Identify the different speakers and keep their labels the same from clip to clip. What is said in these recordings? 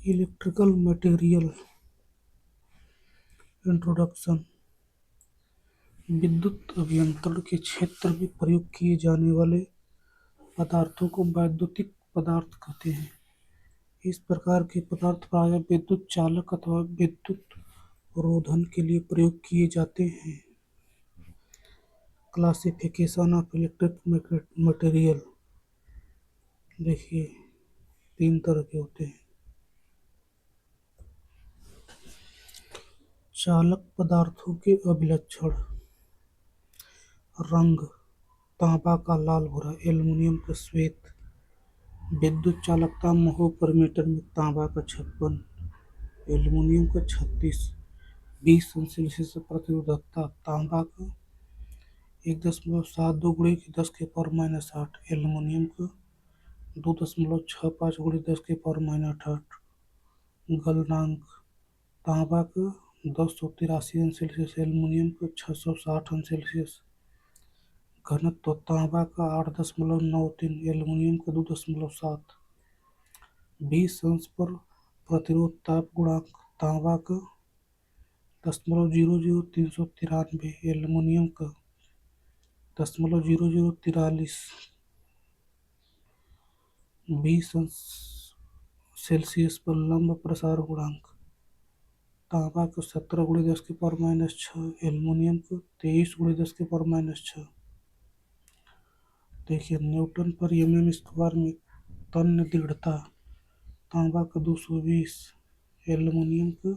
Speaker 1: Electrical material introduction. विद्युत अभियंत्रण के क्षेत्र में प्रयोग किए जाने वाले पदार्थों को वैद्युतिक पदार्थ कहते हैं। इस प्रकार के पदार्थ प्रायः विद्युत चालक अथवा विद्युत रोधन के लिए प्रयोग किए जाते हैं। Classification of electric material. देखिए, 3 तरह के होते हैं। चालक पदार्थों के अभिलक्षण। रंग: तांबा का लाल भूरा, एल्युमिनियम का श्वेत। विद्युत चालकता महो पर मीटर में तांबा का 56, एल्युमिनियम का 36। 20 सेल्सियस प्रतिरोधकता तांबा का 1.72 × 10⁻8, एल्युमिनियम का 2.65 × 10⁻8। गलनांक: तांबा का 1083 अंश सेल्सियस, एल्युमिनियम का 660 अंश सेल्सियस। घनत्व: तांबा का 8.93, एल्युमिनियम का 2.7। 20 अंश पर प्रतिरोध ताप गुणांक: तांबा का 0.00393, एल्युमिनियम का 0.0043। 20 अंश सेल्सियस पर लंब प्रसार गुणांक: तांबा का 17 × 10⁻6, एल्युमिनियम का 23 × 10⁻6। देखिए, न्यूटन पर mm² में तन्य दृढ़ता: तांबा का 220, एल्युमिनियम का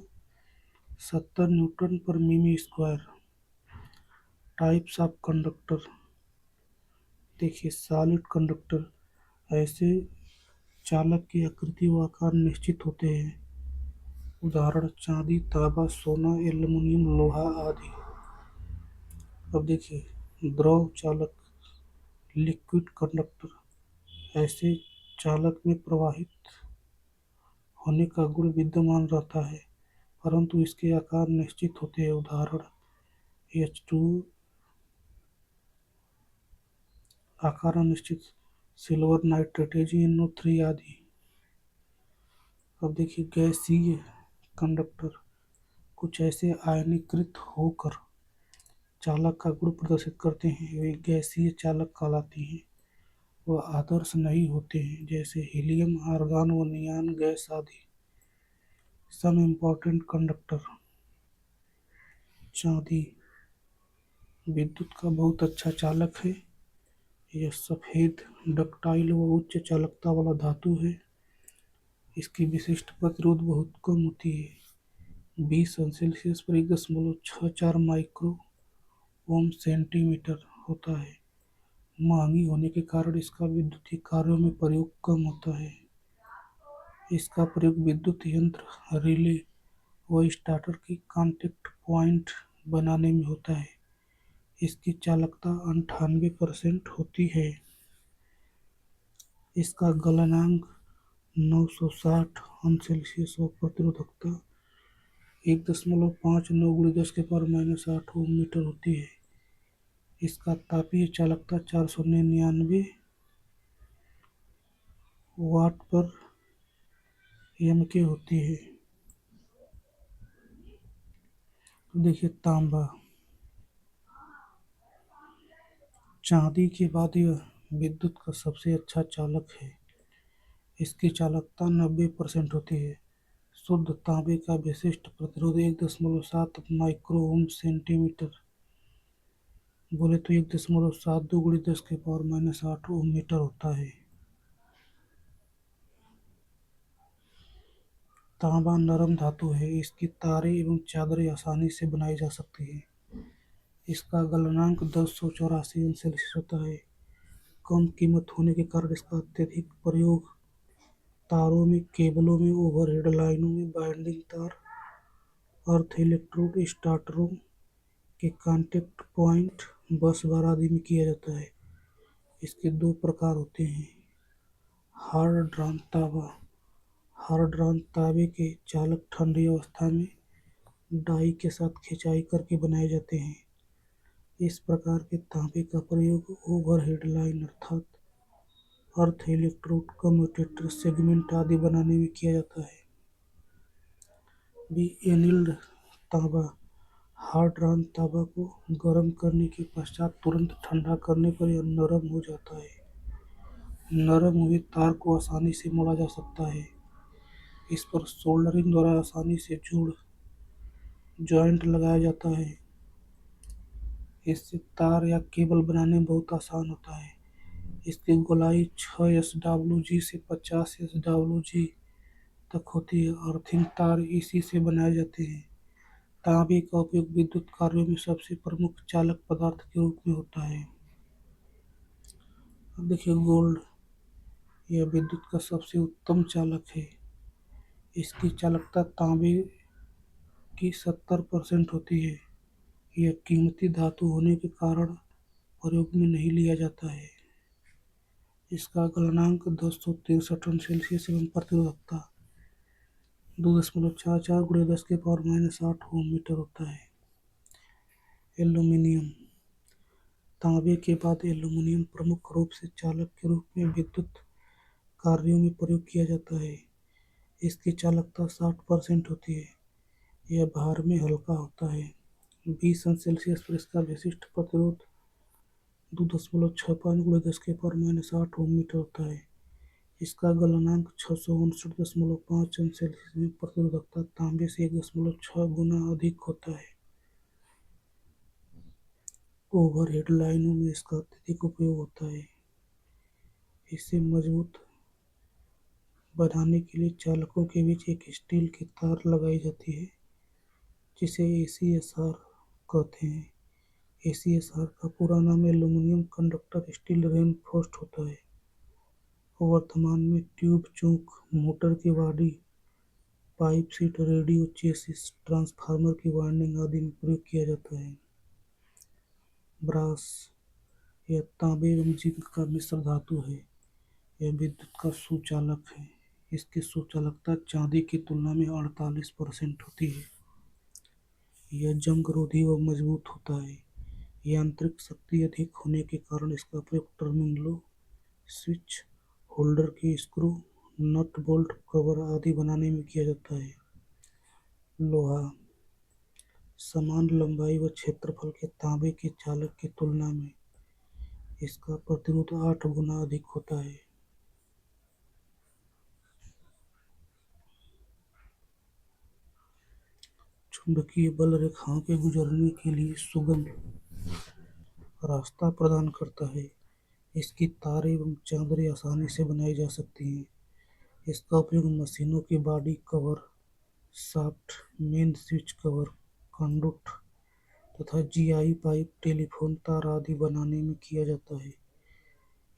Speaker 1: 70 न्यूटन पर मिमी²। Types of conductor. देखिए, सॉलिड कंडक्टर: ऐसे चालक की आकृति व आकार निश्चित होते हैं। उदाहरण: चांदी, तांबा, सोना, एल्युमिनियम, लोहा आदि। अब देखिए, द्रव चालक लिक्विड कंडक्टर: ऐसे चालक में प्रवाहित होने का गुण विद्यमान रहता है, परंतु इसके आकार निश्चित होते हैं। उदाहरण: H2O, आकार अनिश्चित, सिल्वर नाइट्रेट, AgNO3 आदि। अब देखिए, गैसीय कंडक्टर: कुछ ऐसे आयनीकृत होकर चालक का गुण प्रदर्शित करते हैं, वे गैसीय चालक कहलाती हैं। वह आदर्श नहीं होते हैं, जैसे हीलियम, आर्गन व नियॉन गैस आदि। Some important conductor. चांदी विद्युत का बहुत अच्छा चालक है। यह सफेद, डक्टाइल व उच्च चालकता वाला धातु है। इसकी विशिष्ट प्रतिरोध बहुत कम होती है। 20 अंश सेल्सियस पर 1.64 माइक्रो ओम सेंटीमीटर होता है। महंगी होने के कारण इसका विद्युतीय कार्यों में प्रयोग कम होता है। इसका प्रयोग विद्युत यंत्र, रिले व स्टार्टर की कॉन्टैक्ट पॉइंट बनाने में होता है। इसकी चालकता 98% होती है। इसका गलनांक 960 अंश सेल्सियस व प्रतिरोधकता 1.59 × 10⁻8 ओम मीटर होती है। इसका तापीय चालकता 499 वाट पर MK होती है। तो देखिए, तांबा चांदी के बाद यह विद्युत का सबसे अच्छा चालक है। इसकी चालकता 90% होती है। शुद्ध तांबे का विशिष्ट प्रतिरोध 1.7 माइक्रो ओम सेंटीमीटर बोले तो 1.72 × 10⁻8 ओम मीटर होता है। तांबा नरम धातु है। इसकी तारें एवं चादरें आसानी से बनाई जा सकती हैं। इसका गलनांक 1084 अंश सेल्सियस होता है। कम कीमत होने के कारण इसका अत्यधिक प्रयोग तारों में, केबलों में, ओवरहेड लाइनों में, बाइंडिंग तार, अर्थ इलेक्ट्रोड, स्टार्टरों के कॉन्टैक्ट पॉइंट, बस बार आदि में किया जाता है। इसके 2 प्रकार होते हैं। हार्ड ड्रॉन तांबा: हार्ड ड्रॉन तांबे के चालक ठंडी अवस्था में डाई के साथ खिंचाई करके बनाए जाते हैं। इस प्रकार के तांबे का प्रयोग ओवरहेड लाइन अर्थात अर्थ इलेक्ट्रोड, कम्यूटेटर, सेगमेंट आदि बनाने में किया जाता है। बी एनिल्ड तांबा। हार्ड रॉन तांबा को गर्म करने के पश्चात तुरंत ठंडा करने पर यह नरम हो जाता है। नरम हुए तार को आसानी से मोड़ा जा सकता है। इस पर सोल्डरिंग द्वारा आसानी से जॉइंट लगाया जाता है। इससे तार या केबल बनाने में बहुत आसान होता है। इसकी गोलाई 6 SWG से 50 SWG तक होती है। अर्थिंग तार इसी से बनाए जाते हैं। तांबे का उपयोग विद्युत कार्यों में सबसे प्रमुख चालक पदार्थ के रूप में होता है। अब देखिए गोल्ड, यह विद्युत का सबसे उत्तम चालक है। इसकी चालकता तांबे की 70% होती है। यह कीमती धातु होने के कारण प्रयोग में नहीं लिया जाता है। इसका गलनांक 1063 एवं प्रतिरोधकता 2.44 × 10⁻⁸ ओम मीटर होता है। एल्यूमीनियम, तांबे के बाद एल्यूमीनियम प्रमुख रूप से चालक के रूप में विद्युत कार्यों में प्रयोग किया जाता है। इसकी चालकता 60% होती है। यह भार में हल्का होता है। 20 अंश सेल्सियस पर इसका विशिष्ट प्रतिरोध 2.65 × 10⁻⁸ ओम मीटर होता है। इसका गलनांक 659.5 अंश सेल्सियस में प्रतिरोधकता तांबे से 1.6 गुना अधिक होता है। ओवरहेड लाइनों में इसका अत्यधिक उपयोग होता है। इसे मजबूत बनाने के लिए चालकों के बीच एक स्टील की तार लगाई जाती है जिसे ACSR कहते हैं। ACSR का पूरा नाम एल्यूमीनियम कंडक्टर स्टील रेनफोर्स्ड होता है। वर्तमान में ट्यूब चोंक, मोटर की body, pipe seat, radio chassis, transformer की वाइंडिंग आदि में प्रयोग किया जाता है। ब्रास, यह तांबे एवं जिंक का मिश्र धातु है। यह विद्युत का सुचालक है। इसकी सुचालकता चांदी की तुलना में 48% होती है। यह जंग-रोधी व मजबूत होता है। यांत्रिक शक्ति अधिक होने के कारण इसका प्रयोग टर्मिनलों, स्विच होल्डर के स्क्रू, नट बोल्ट, कवर आदि बनाने में किया जाता है। लोहा, समान लंबाई व क्षेत्रफल के तांबे के चालक की तुलना में इसका प्रतिरोध 8 गुना अधिक होता है। चुंबकीय बल रेखाओं के गुजरने के लिए सुगम रास्ता प्रदान करता है। इसकी तारें एवं चादरें आसानी से बनाई जा सकती हैं। इसका उपयोग मशीनों के body cover, shaft, main switch cover, conduct तथा जीआई पाइप, टेलीफोन तार आदि बनाने में किया जाता है।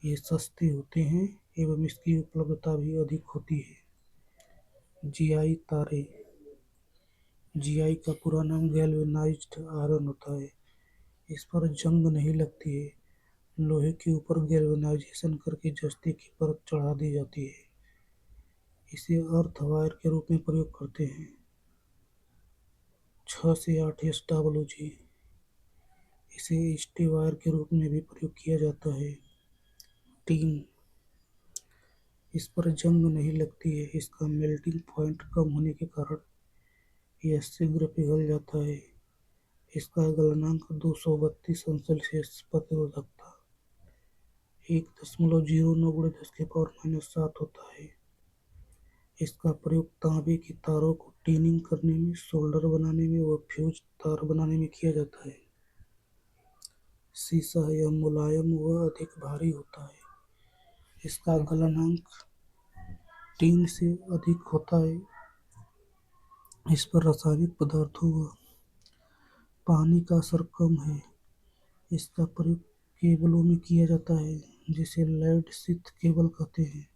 Speaker 1: ये सस्ते होते हैं एवं इसकी उपलब्धता भी अधिक होती है। जीआई तारे, जीआई का पूरा नाम गैल्वेनाइज्ड आयरन होता है। इस पर जंग नहीं लगती है। लोहे के ऊपर गैल्वेनाइजेशन करके जस्ते की परत चढ़ा दी जाती है। इसे अर्थ वायर के रूप में प्रयोग करते हैं। 6 से 8 SWG, इसे स्टे वायर के रूप में भी प्रयोग किया जाता है। टीन, इस पर जंग नहीं लगती है। इसका मेल्टिंग पॉइंट कम होने के कारण यह शीघ्र पिघल जाता है। इसका गलनांक 232 अंश सेल्सियस, प्रतिरोधकता 1.09 × 10⁻⁷ होता है। इसका प्रयोग तांबे की तारों को टीनिंग करने में, सोल्डर बनाने में व फ्यूज तार बनाने में किया जाता है। शीशा, यह मुलायम व अधिक भारी होता है। इसका गलनांक टीन से अधिक होता है। इस पर रासायनिक पदार्थों व पानी का असर कम है। इसका प्रयोग केबलों में किया जाता है जिसे लेड शीथ केबल कहते हैं।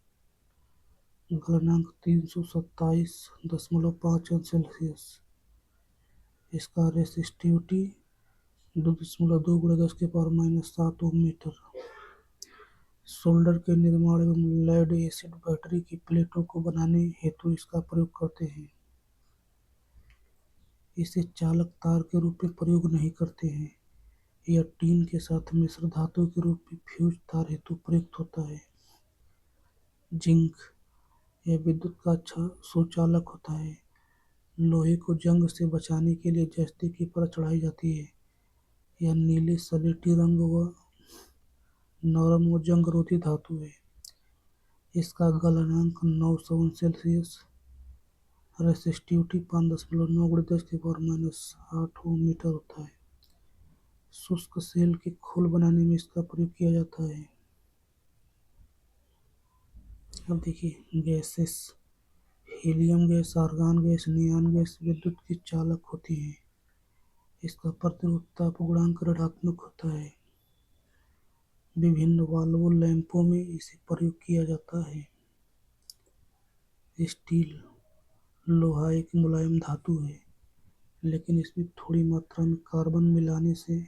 Speaker 1: गलनांक 327.5 अंश सेल्सियस। इसका रेसिस्टिविटी 2.2 × 10⁻⁷ ओम मीटर। सोल्डर के निर्माण एवं लेड एसिड बैटरी की प्लेटों को बनाने हेतु इसका प्रयोग करते हैं। इसे चालक तार के रूप में प्रयोग नहीं करते हैं। यह टीन के साथ मिश्र धातु के रूप में फ्यूज तार हेतु प्रयुक्त होता है। जिंक, यह विद्युत का अच्छा सुचालक होता है। लोहे को जंग से बचाने के लिए जस्ते की परत चढ़ाई जाती है। यह नीले सलेटी रंग व नरम व जंग-रोधी धातु है। इसका गलनांक 900 रेसिस्टिविटी 5.9 × 10⁻⁸ ओम मीटर होता है। शुष्क सेल के खोल बनाने में इसका प्रयोग किया जाता है। अब देखिए gases. Helium gas, argon gas, neon gas विद्युत की चालक होती है। इसका प्रतिरोधताप गुणांक ऋणात्मक होता है। विभिन्न वाल्वों लैंपों में इसे प्रयोग किया जाता है। स्टील। लोहा एक मुलायम धातु है, लेकिन इसमें थोड़ी मात्रा में कार्बन मिलाने से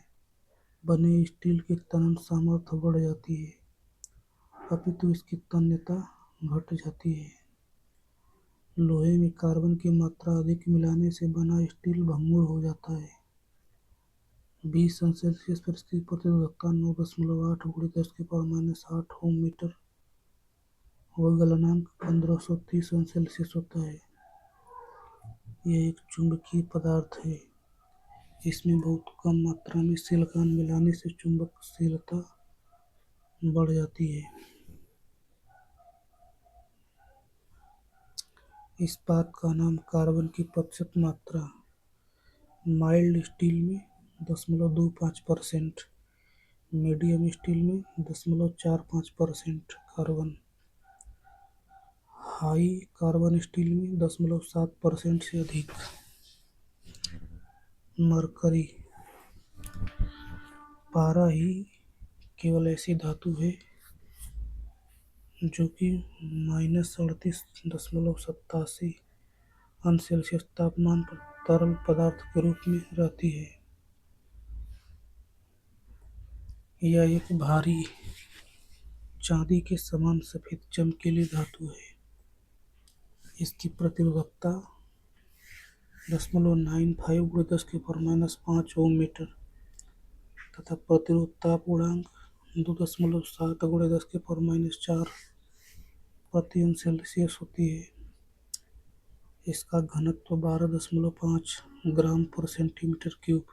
Speaker 1: बने स्टील की तनन सामर्थ्य बढ़ जाती है, अपितु इसकी तन्यता घट जाती है। लोहे में कार्बन की मात्रा अधिक मिलाने से बना स्टील भंगुर हो जाता है। 20 पर इसकी प्रतिरोधकता 9.8 × 10⁻⁸ ओम मीटर व गलनांक 1530 होता है। यह एक चुंबकीय पदार्थ है। इसमें बहुत कम मात्रा में सिलिकॉन मिलाने से चुंबकशीलता बढ़ जाती है। इस्पात का नाम कार्बन की प्रतिशत मात्रा। माइल्ड स्टील में 0.25%, मीडियम स्टील में 0.45% कार्बन, हाई कार्बन स्टील में 0.7% से अधिक। मरकरी। पारा ही केवल ऐसी धातु है जो कि -38.87 तापमान पर तरल पदार्थ के रूप में रहती है। यह एक भारी चांदी के समान सफेद चमकीली धातु है। इसकी प्रतिरोधकता 0.95 × 10⁻⁵ ओम मीटर तथा प्रतिरोध ताप गुणांक 2.7 × 10⁻⁴ प्रति अंश सेल्सियस होती है। इसका घनत्व 12.5 ग्राम पर सेंटीमीटर क्यूब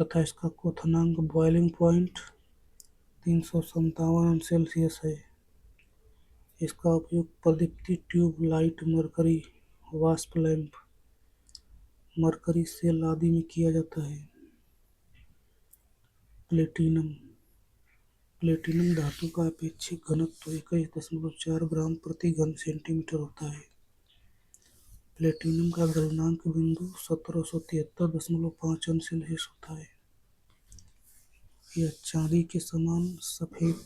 Speaker 1: तथा इसका क्वथनांक बॉइलिंग पॉइंट 357 अंश सेल्सियस है। इसका उपयोग प्रदीप्ति ट्यूब लाइट, मरकरी वाष्प लैंप, मरकरी सेल आदि में किया जाता है। प्लेटिनम। प्लेटिनम धातु का अपेक्षित घनत्व 21.4 ग्राम प्रति घन सेंटीमीटर होता है। प्लेटिनम का गलनांक बिंदु 1773.5 अंश होता है। यह चांदी के समान सफेद,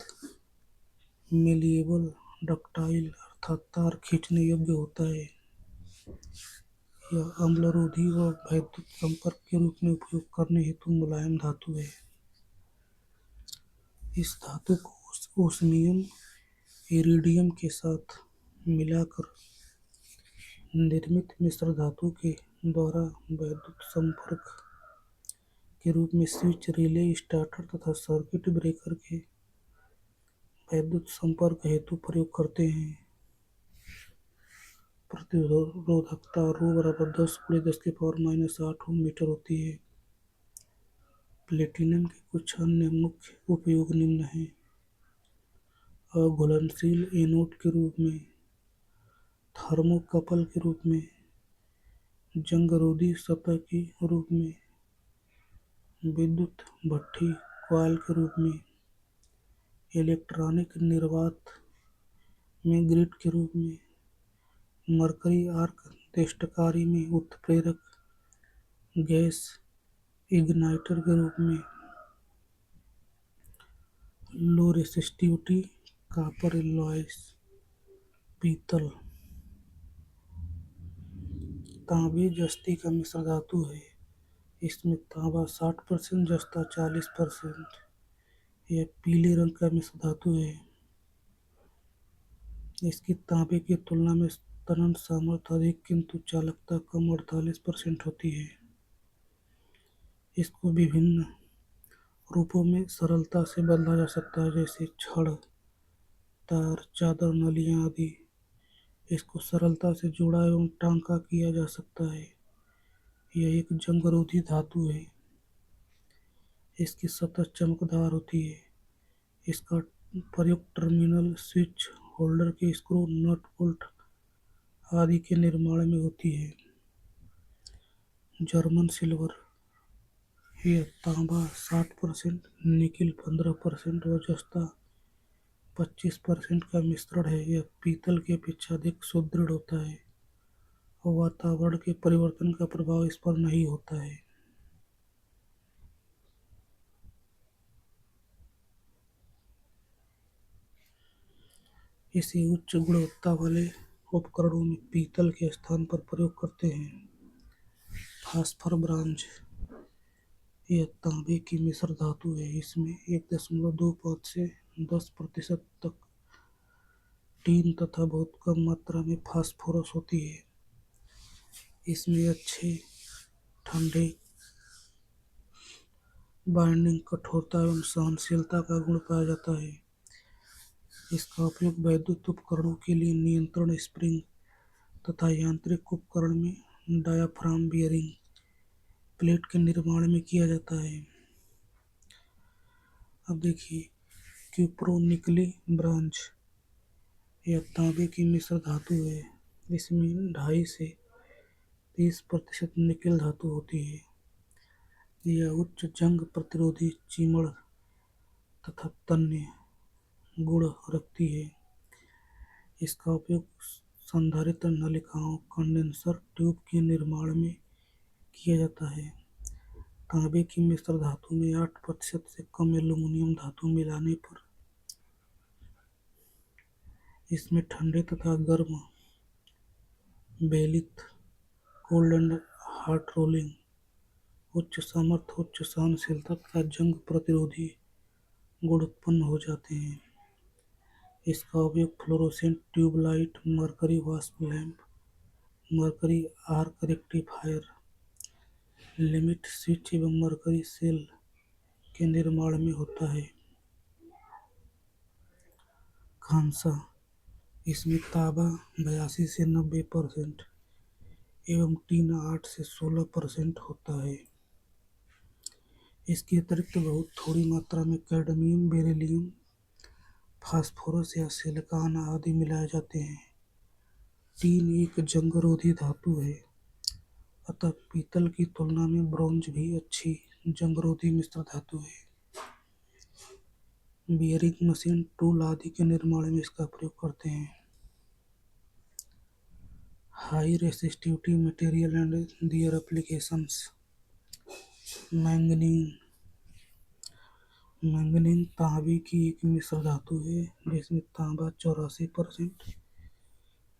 Speaker 1: मेलिएबल, डक्टाइल अर्थात तार खींचने योग्य होता है। यह अम्लरोधी व वैद्युत संपर्क के रूप में उपयोग करने हेतु मुलायम धातु है। इस धातु को ओस्मियम इरिडियम के साथ मिलाकर निर्मित मिश्र धातु के द्वारा वैद्युत संपर्क के रूप में स्विच, रिले, स्टार्टर तथा सर्किट ब्रेकर के वैद्युत संपर्क हेतु प्रयोग करते हैं। प्रतिरोधकता ρ = 10 × 10⁻⁸ ओम मीटर होती है। प्लेटिनम के कुछ अन्य मुख्य उपयोग निम्न हैं। अघुलनशील एनोड के रूप में, थर्मोकपल के रूप में, जंग-रोधी सतह के रूप में, विद्युत भट्ठी कॉइल के रूप में, इलेक्ट्रॉनिक निर्वात में ग्रिड के रूप में, मरकरी आर्क देष्टकारी में उत्प्रेरक गैस इग्नाइटर के रूप में, लो रेसिस्टिविटी कॉपर एलॉयज, पीतल। तांबे जस्ते का मिश्र धातु है। इसमें तांबा 60%, जस्ता 40%। यह पीले रंग का मिश्र धातु है। इसकी तांबे की तुलना में तनन सामर्थ्य अधिक किंतु चालकता कम 48% होती है। इसको विभिन्न रूपों में सरलता से बदला जा सकता है, जैसे छड़, तार, चादर, नलियां आदि। इसको सरलता से जोड़ा एवं टांका किया जा सकता है। यह एक जंगरोधी धातु है। इसकी सतह चमकदार होती है। इसका प्रयोग टर्मिनल, स्विच, होल्डर के स्क्रू, नट बोल्ट आदि के निर्माण में होती है। जर्मन सिल्वर, यह तांबा 60%, निकिल 15% व जस्ता 25% का मिश्रण है। यह पीतल की अपेक्षा अधिक सुदृढ़ होता है और वातावरण के परिवर्तन का प्रभाव इस पर नहीं होता है। इसे उच्च गुणवत्ता वाले उपकरणों में पीतल के स्थान पर प्रयोग करते हैं। फास्फर ब्रांज, यह तांबे की मिश्र धातु है। इसमें 1.25 से 10% तक टीन तथा बहुत कम मात्रा में फास्फोरस होती है। इसमें अच्छे ठंडे, बाइंडिंग, कठोरता एवं सहनशीलता का गुण पाया जाता है। इसका उपयोग वैद्युत उपकरणों के लिए नियंत्रण, स्प्रिंग तथा यांत्रिक उपकरण में डायाफ्राम बियरिंग प्लेट के निर्माण में किया जाता है। अब देखिए क्यूप्रो निकली ब्रांच, यह तांबे की मिश्र धातु है। इसमें 2.5 से 30% निकेल धातु होती है। यह उच्च जंग प्रतिरोधी, चीमड़ तथा तन्य गुण रखती है। इसका उपयोग संधारित्र नलिकाओं, कंडेंसर ट्यूब के निर्माण में किया जाता है। तांबे की मिश्र धातु में 8% से कम एल्यूमीनियम धातु मिलाने पर इसमें ठंडे तथा गर्म बेलित, कोल्ड एंड हॉट रोलिंग, उच्च सामर्थ्य, उच्च सहनशीलता तथा जंग प्रतिरोधी गुण उत्पन्न हो जाते हैं। इसका उपयोग फ्लोरोसेंट ट्यूब लाइट, मरकरी वाष्प lamp, mercury arc rectifier, limit switch एवं मरकरी सेल के निर्माण में होता है। खांसा, इसमें तांबा 82 से 90% एवं टीन 8 से 16% होता है। इसके अतिरिक्त बहुत थोड़ी मात्रा में कैडमियम, बेरिलियम, फास्फोरस या सिलिकॉन आदि मिलाए जाते हैं। टीन एक जंगरोधी धातु है, अतः पीतल की तुलना में ब्रोंज भी अच्छी जंगरोधी मिश्र धातु है। बियरिंग मशीन, टूल आदि के निर्माण में इसका प्रयोग करते हैं। High resistivity material and their applications. Manganese, manganese तांबे की एक मिश्र धातु है जिसमें तांबा 84%,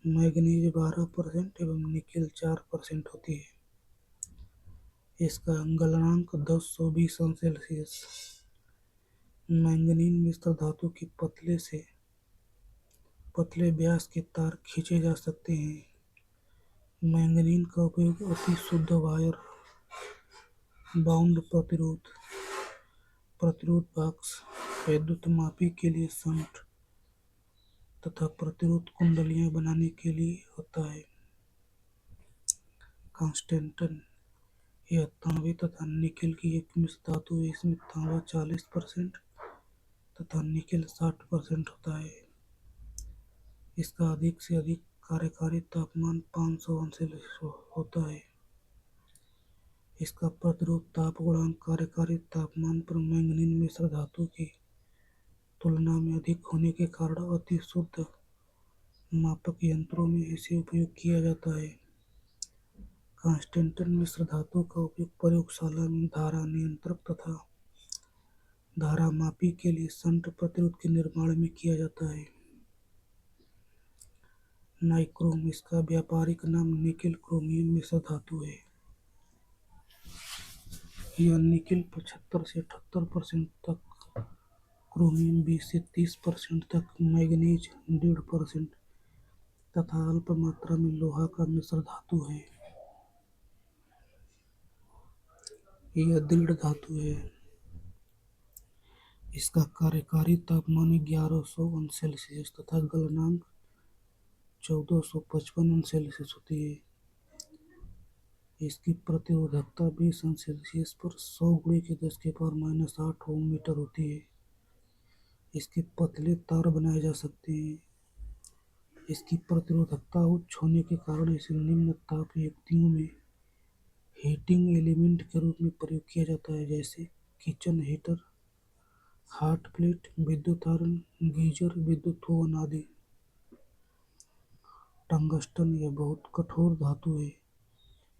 Speaker 1: मैंगनीज 12% एवं निकेल 4% होती है। इसका गलनांक 10-120°C। मैंगनीज मिश्र धातु के पतले व्यास के तार खींचे जा सकते हैं। मैंगनीज का उपयोग अति शुद्ध वायर बाउंड प्रतिरोध बॉक्स, वैद्युत मापी के लिए शंट तथा प्रतिरोध कुंडलियां बनाने के लिए होता है। कांस्टेंटन, यह तांबे तथा निकेल की एक मिश्र धातु है। इसमें तांबा 40% तथा निकेल 60% होता है। इसका अधिक से अधिक कार्यकारी तापमान 500°C होता है। इसका प्रतिरोध ताप गुणांक कार्यकारी तापमान पर मैंगनीज मिश्र धातु की तुलना में अधिक होने के कारण अति शुद्ध मापक यंत्रों में इसे उपयोग किया जाता है। कांस्टेंटन मिश्र धातु का उपयोग प्रयोगशाला में धारा नियंत्रक तथा धारा मापी के लिए शंट प्रतिरोध के निर्माण में किया जाता है। नाइक्रोम, इसका व्यापारिक नाम निकेल क्रोमियम मिश्र धातु है। यह निकेल 75 से 78% तक, क्रोमियम 20 से 30% तक, मैंगनीज 1.5% तथा अल्प मात्रा में लोहा का मिश्र धातु है। यह दृढ़ धातु है। इसका कार्यकारी तापमान 1100°C तथा गलनांक 1455 अंश सेल्सियस होती है। इसकी प्रतिरोधकता 20 अंश सेल्सियस पर 100 × 10⁻⁸ ओम मीटर होती है। इसके पतले तार बनाए जा सकते हैं। इसकी प्रतिरोधकता उच्च होने के कारण इसे निम्न ताप युक्तियों में हीटिंग एलिमेंट के रूप में प्रयोग किया जाता है, जैसे किचन हीटर, हॉट प्लेट, विद्युत आयरन, गीजर, विद्युत ओवन आदि। टंगस्टन यह बहुत कठोर धातु है।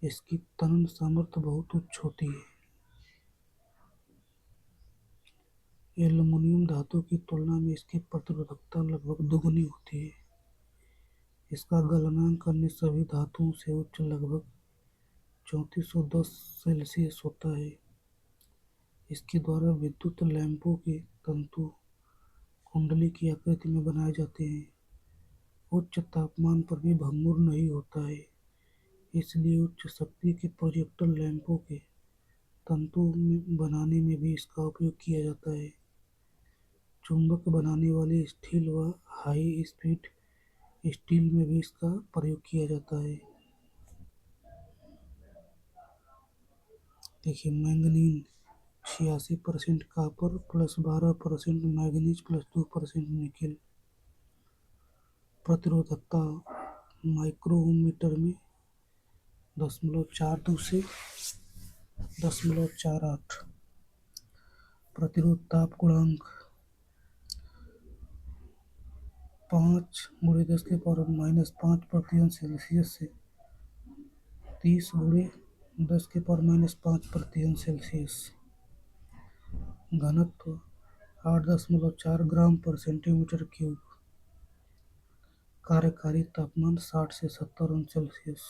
Speaker 1: इसकी तनन सामर्थ्य बहुत उच्च होती है। एल्युमीनियम धातु की तुलना में इसकी प्रतिरोधकता लगभग दोगुनी होती है। इसका गलनांक अन्य सभी धातुओं से उच्च लगभग 3410 सेल्सियस होता है। इसके द्वारा विद्युत लैंपों के तंतु कुंडली की आकृति में बनाए जाते हैं। उच्च तापमान पर भी भंगुर नहीं होता है, इसलिए उच्च शक्ति के प्रोजेक्टर लैंपों के तंतु बनाने में भी इसका उपयोग किया जाता है। चुंबक बनाने वाले स्टील व हाई स्पीड स्टील में भी इसका प्रयोग किया जाता है। देखिए, manganese 86% copper plus 12% manganese plus 2% nickel. प्रतिरोधकता माइक्रो ओम मीटर में 0.42 से 0.48। प्रतिरोध ताप गुणांक 5 × 10⁻⁵ से 30 × 10⁻⁵ घनत्व 8.4 ग्राम पर सेंटीमीटर क्यूब। कार्यकारी तापमान 60 से 70 अंश सेल्सियस।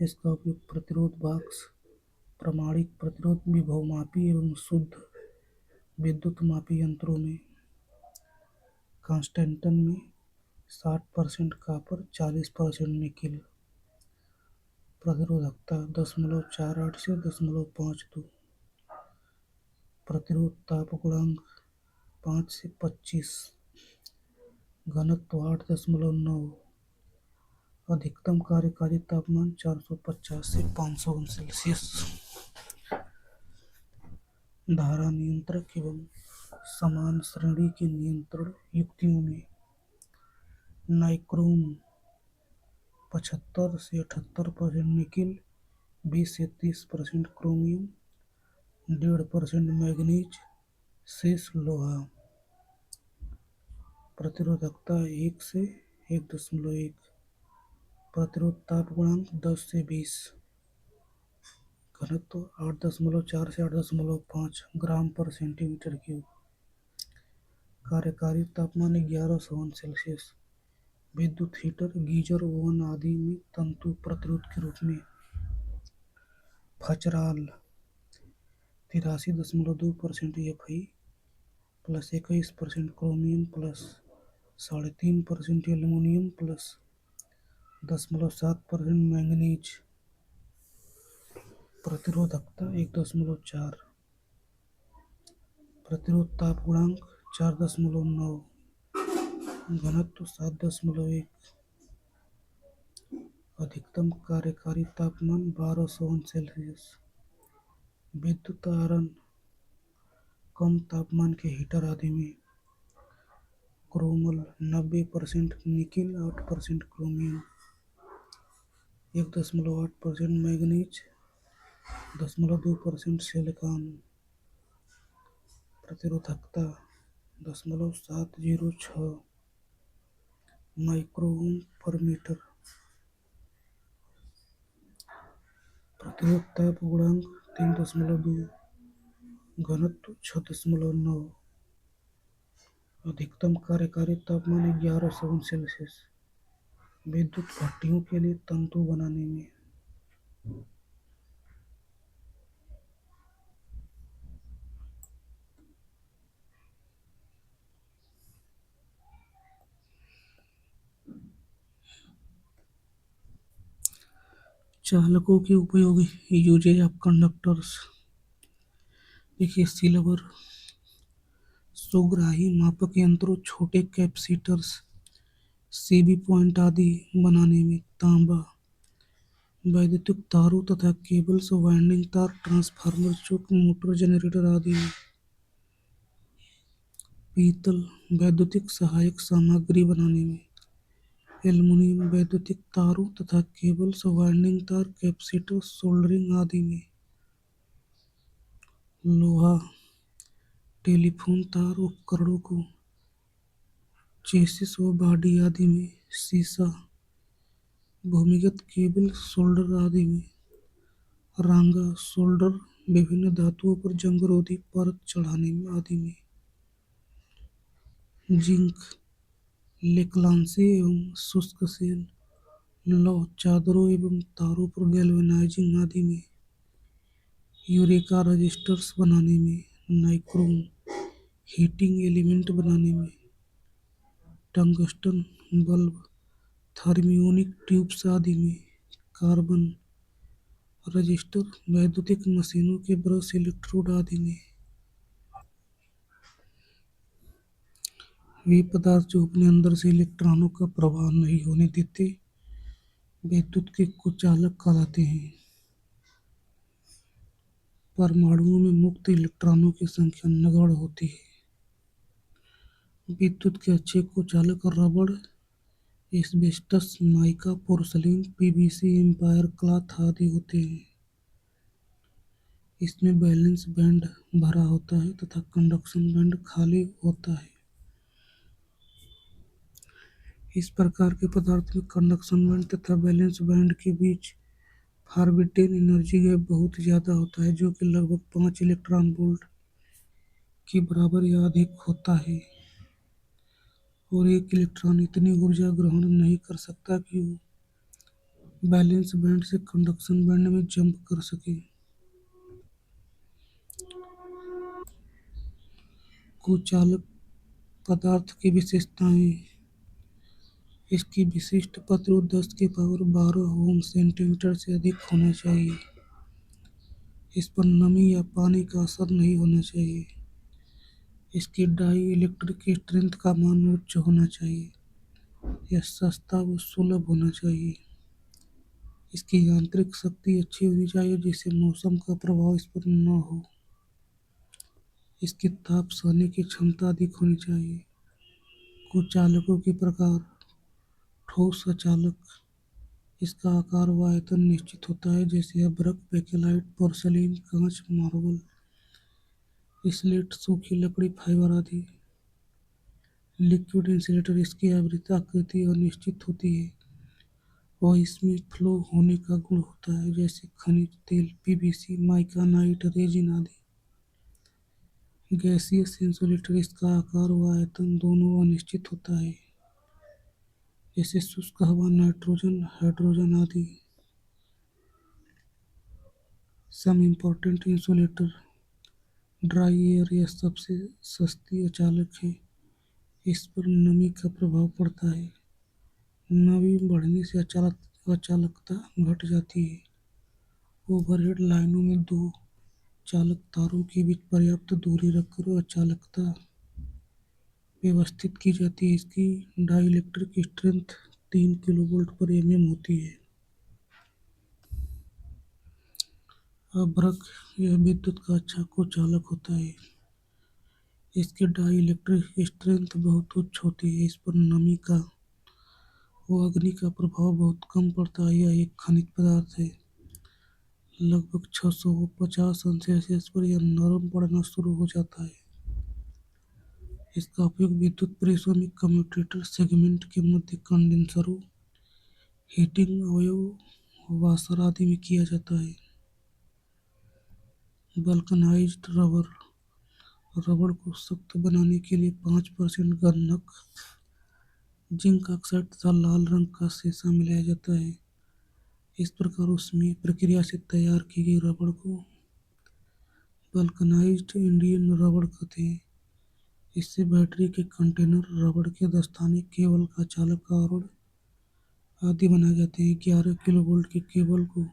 Speaker 1: इसका उपयोग प्रतिरोध बॉक्स, प्रामाणिक प्रतिरोध, विभवमापी एवं शुद्ध विद्युत मापी यंत्रों में। कांस्टेंटन में 60% कॉपर, 40% निकेल। प्रतिरोधकता 0.48 से 0.52। प्रतिरोध ताप गुणांक 5 से 25। घनत्व 8.9। अधिकतम कार्यकारी तापमान 450 से 500 अंश सेल्सियस। धारा नियंत्रक एवं समान श्रेणी के नियंत्रण युक्तियों में नाइक्रोम 75 से 78% निकेल, 20 से 30% क्रोमियम, 1.5% मैंगनीज, शेष लोहा। प्रतिरोधकता 1 से 1.1। प्रतिरोध ताप गुणांक 10 से 20। घनत्व 8.4 से 8.5 ग्राम पर सेंटीमीटर क्यूब। कार्यकारी तापमान 1100 अंश सेल्सियस। विद्युत हीटर, गीजर, ओवन आदि में तंतु प्रतिरोध के रूप में। फचराल 83.2% Fe plus 21% chromium plus 3.5% aluminium plus 0.7% manganese. प्रतिरोधकता 1.4। प्रतिरोध ताप गुणांक 4.9। घनत्व 7.1। अधिकतम कार्यकारी तापमान 1200 अंश सेल्सियस। विद्युत आयरन कम तापमान के हीटर आदि में। Chromyl 90% nickel, 8% chromium, 1.8% manganese, 0.2% silicon. प्रतिरोधकता 0.706 माइक्रो ओम पर मीटर। प्रतिरोध ताप गुणांक 3.2। घनत्व 6.9। अधिकतम कार्यकारी तापमान 1100 अंश सेल्सियस। विद्युत भट्टियों के लिए तंतु बनाने में। चालकों के उपयोग। Usages of conductors. देखिए, सिल्वर सुग्राही मापक यंत्रों, छोटे कैपेसिटर्स, सीबी पॉइंट आदि बनाने में। तांबा, वैद्युतिक तारों तथा केबल्स, वाइंडिंग तार, ट्रांसफार्मर, चौक, मोटर, जनरेटर आदि में। पीतल, वैद्युतिक सहायक सामग्री बनाने में। एल्युमीनियम, वैद्युतिक तारों तथा केबल्स, वाइंडिंग तार, कैपेसिटर, सोल्डरिंग आदि में। लोहा, टेलीफोन तार उपकरणों को, चेसिस व बॉडी आदि में। सीसा, भूमिगत केबल, सोल्डर आदि में। रांगा, सोल्डर, विभिन्न धातुओं पर जंग-रोधी परत चढ़ाने आदि में। जिंक, लेक्लांसी एवं शुष्क सेल, लौह चादरों एवं तारों पर गैल्वेनाइजिंग आदि में। यूरेका, रजिस्टर्स बनाने में। नाइक्रोम, हीटिंग एलिमेंट बनाने में। टंगस्टन, बल्ब, थर्मियोनिक ट्यूब्स आदि में। कार्बन, रजिस्टर, वैद्युतिक मशीनों के ब्रश, इलेक्ट्रोड आदि में। वे पदार्थ जो अपने अंदर से इलेक्ट्रॉनों का प्रवाह नहीं होने देते, विद्युत के कुचालक कहलाते हैं। परमाणुओं में मुक्त इलेक्ट्रॉनों की संख्या नगण्य होती है। विद्युत के अच्छे कुचालक रबड़, asbestos, mica, porcelain, PVC, empire cloth आदि होते हैं। इसमें वैलेंस बैंड भरा होता है तथा कंडक्शन बैंड खाली होता है। इस प्रकार के पदार्थ में कंडक्शन बैंड तथा वैलेंस बैंड के बीच फॉरबिडेन एनर्जी गैप बहुत ज्यादा होता है, जो कि लगभग 5 इलेक्ट्रॉन वोल्ट के बराबर या अधिक होता है। और एक इलेक्ट्रॉन इतनी ऊर्जा ग्रहण नहीं कर सकता कि वो वैलेंस बैंड से कंडक्शन बैंड में जंप कर सके। कुचालक पदार्थ की विशेषताएं। इसकी विशिष्ट प्रतिरोध 10 की पावर 12 ओम सेंटीमीटर से अधिक होना चाहिए। इस पर नमी या पानी का असर नहीं होना चाहिए। इसकी डाई इलेक्ट्रिक स्ट्रेंथ का मान उच्च होना चाहिए। यह सस्ता व सुलभ होना चाहिए। इसकी यांत्रिक शक्ति अच्छी होनी चाहिए जिससे मौसम का प्रभाव इस पर न हो। इसकी ताप सहने की क्षमता अधिक होनी चाहिए। कुचालकों के प्रकार। ठोस अचालक, इसका आकार व आयतन निश्चित होता है, जैसे अभ्रक, बेकेलाइट, पोर्सलीन, कांच, मार्बल, स्लेट, सूखी लकड़ी, फाइबर आदि। लिक्विड इंसुलेटर, इसकी आवृत्ति आकृति अनिश्चित होती है और इसमें फ्लो होने का गुण होता है, जैसे खनिज तेल, पीवीसी, माइकानाइट, रेजिन आदि। गैसियस इंसुलेटर, इसका आकार व आयतन दोनों अनिश्चित होता है, जैसे शुष्क हवा, नाइट्रोजन, हाइड्रोजन आदि। Some important insulator. Dry air, यह सबसे सस्ती अचालक है। इस पर नमी का प्रभाव पड़ता है। नमी बढ़ने से अचालकता घट जाती है। ओवरहेड लाइनों में दो चालक तारों के बीच पर्याप्त दूरी रखकर अचालकता व्यवस्थित की जाती है। इसकी डाइइलेक्ट्रिक स्ट्रेंथ 3 किलोवोल्ट पर एमएम होती है। अभ्रक, यह विद्युत का अच्छा कुचालक होता है। इसकी डाइइलेक्ट्रिक स्ट्रेंथ बहुत उच्च होती है। इस पर नमी का व अग्नि का प्रभाव बहुत कम पड़ता है। यह एक खनिज पदार्थ है। लगभग 650 अंश सेल्सियस पर यह नरम पड़ना शुरू हो जाता है। इसका उपयोग विद्युत प्रेसों में कम्यूटेटर सेगमेंट के मध्य कंडेंसरों, हीटिंग अवयव, वॉशर आदि में किया जाता है। वल्कनाइज्ड रबर, रबड़ को सख्त बनाने के लिए 5% गंधक, जिंक ऑक्साइड तथा लाल रंग का सीसा मिलाया जाता है। इस प्रकार उसमें प्रक्रिया से तैयार की गई रबड़ को वल्कनाइज्ड इंडियन रबड़ कहते हैं। इससे बैटरी के कंटेनर, रबड़ के दस्ताने, केबल का चालक आवरण आदि बनाए जाते हैं। 11 किलोवोल्ट के केबल को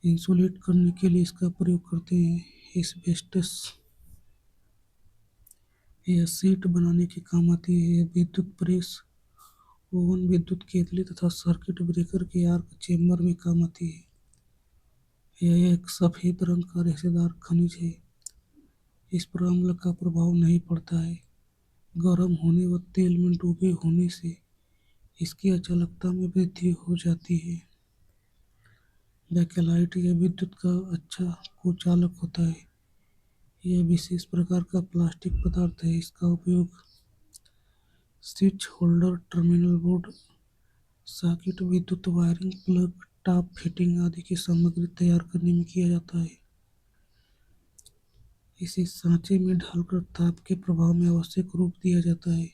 Speaker 1: इंसुलेट करने के लिए इसका प्रयोग करते हैं। एस्बेस्टस, यह सीट बनाने के काम आती है। यह विद्युत प्रेस ओवन विद्युत केतली तथा सर्किट ब्रेकर के आर्क चेंबर में काम आती है। यह एक सफेद रंग का रेशेदार खनिज है। इस पर अम्ल का प्रभाव नहीं पड़ता है। गर्म होने व तेल में डूबे होने से इसकी अचालकता में वृद्धि हो जाती है। बैकेलाइट यह विद्युत का अच्छा कुचालक होता है। यह विशेष प्रकार का प्लास्टिक पदार्थ है। इसका उपयोग switch holder, terminal board, socket, विद्युत वायरिंग, प्लग, टॉप फिटिंग आदि की सामग्री तैयार करने में किया जाता है। इसे सांचे में ढालकर ताप के प्रभाव में आवश्यक रूप दिया जाता है।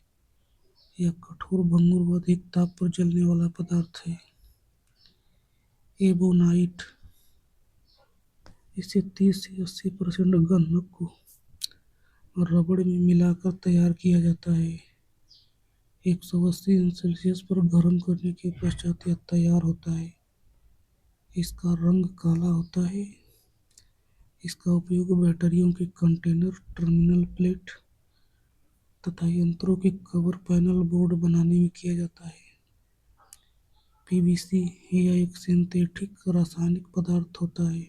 Speaker 1: यह कठोर, भंगुर व अधिक ताप पर जलने वाला पदार्थ है। एबोनाइट, इसे 30 से 80% गंधक को रबड़ में मिलाकर तैयार किया जाता है। 180 अंश सेल्सियस पर गर्म करने के पश्चात यह तैयार होता है। इसका रंग काला होता है। इसका उपयोग बैटरियों के कंटेनर, टर्मिनल प्लेट तथा यंत्रों के कवर पैनल बोर्ड बनाने में किया जाता है। पीवीसी यह एक सिंथेटिक रासायनिक पदार्थ होता है।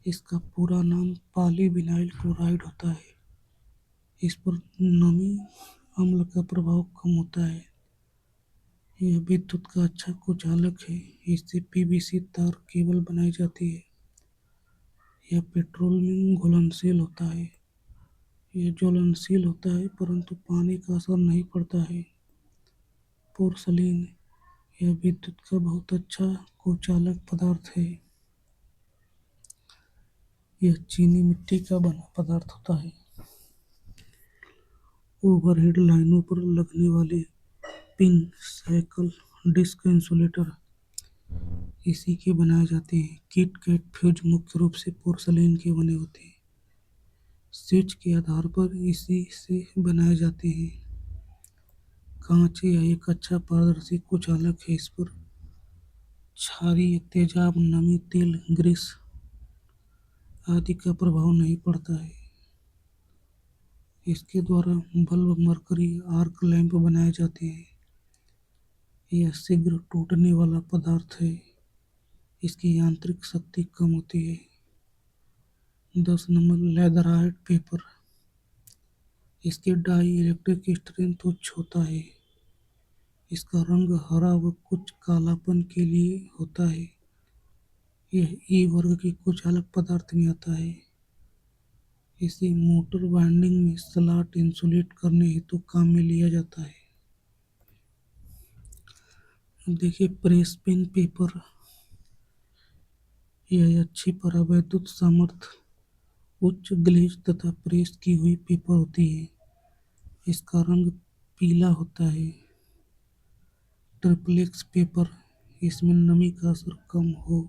Speaker 1: इसका पूरा नाम पॉलीविनाइल क्लोराइड होता है। इस पर नमी अम्ल का प्रभाव कम होता है। यह विद्युत का अच्छा कुचालक है। इससे पीवीसी तार केबल बनाई जाती है। यह पेट्रोल में घुलनशील होता है। यह ज्वलनशील होता है परंतु पानी का असर नहीं पड़ता है। पोर्सलीन, यह विद्युत का बहुत अच्छा कुचालक पदार्थ है। यह चीनी मिट्टी का बना पदार्थ होता है। ओवरहेड लाइनों पर लगने वाले पिन, साइकिल, डिस्क इंसुलेटर इसी के बनाए जाते हैं। किट कैट फ्यूज मुख्य रूप से पोर्सलीन के बने होते हैं। स्विच के आधार पर इसी से बनाए जाते हैं। कांच यह एक अच्छा पारदर्शी कुचालक है। इस पर क्षारीय, तेजाब, नमी, तेल, ग्रीस आदि का प्रभाव नहीं पड़ता है। इसके द्वारा बल्ब, मरकरी आर्क लैंप बनाए जाते हैं। यह शीघ्र टूटने वाला पदार्थ है। इसकी यांत्रिक शक्ति कम होती है। 10 नंबर लेदराइट पेपर, इसके डाई इलेक्ट्रिक स्ट्रेंथ उच्च होता है। इसका रंग हरा व कुछ कालापन के लिए होता है। यह ई वर्ग के कुचालक पदार्थ में आता है। इसे मोटर वाइंडिंग में स्लॉट इंसुलेट करने हेतु काम में लिया जाता है। देखिए प्रेस पेन पेपर, यह अच्छी परावैद्युत सामर्थ्य, उच्च ग्लेज तथा प्रेस की हुई पेपर होती है। इसका रंग पीला होता है। ट्रिप्लेक्स पेपर, इसमें नमी का असर कम हो,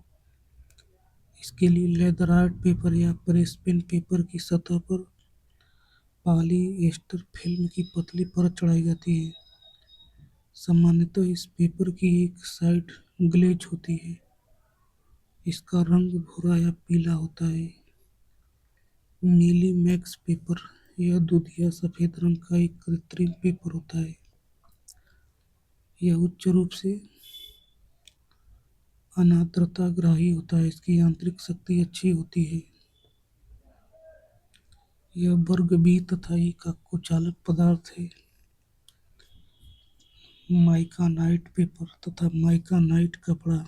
Speaker 1: इसके लिए लेदराइट पेपर या प्रेस पेन पेपर की सतह पर पॉलीएस्टर फिल्म की पतली परत चढ़ाई जाती है। सामान्यतः इस पेपर की एक साइड ग्लेज होती है। इसका रंग भूरा या पीला होता है। मिलीमैक्स पेपर, यह दूधिया सफेद रंग का एक कृत्रिम पेपर होता है। यह उच्च रूप से अनाद्रताग्राही होता है। इसकी यांत्रिक शक्ति अच्छी होती है। यह वर्ग बी तथा ई का कुचालक पदार्थ है। माइकानाइट पेपर तथा माइकानाइट कपड़ा,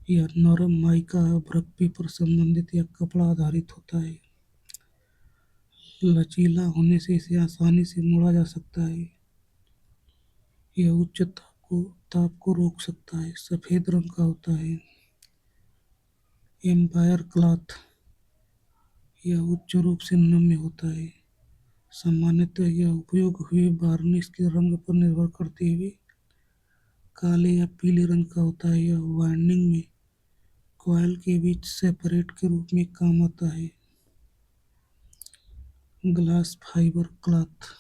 Speaker 1: यह नरम माइका अभ्रक पेपर संबंधित या कपड़ा आधारित होता है। लचीला होने से इसे आसानी से मोड़ा जा सकता है। यह उच्च ताप को रोक सकता है। सफेद रंग का होता है। एम्पायर क्लॉथ, यह उच्च रूप से नम्य होता है। सामान्यतः यह उपयोग हुए वार्निश के रंग पर निर्भर करते हुए काले या पीले रंग का होता है। यह वाइंडिंग में कॉइल के बीच सेपरेट के रूप में काम आता है। ग्लास फाइबर क्लॉथ,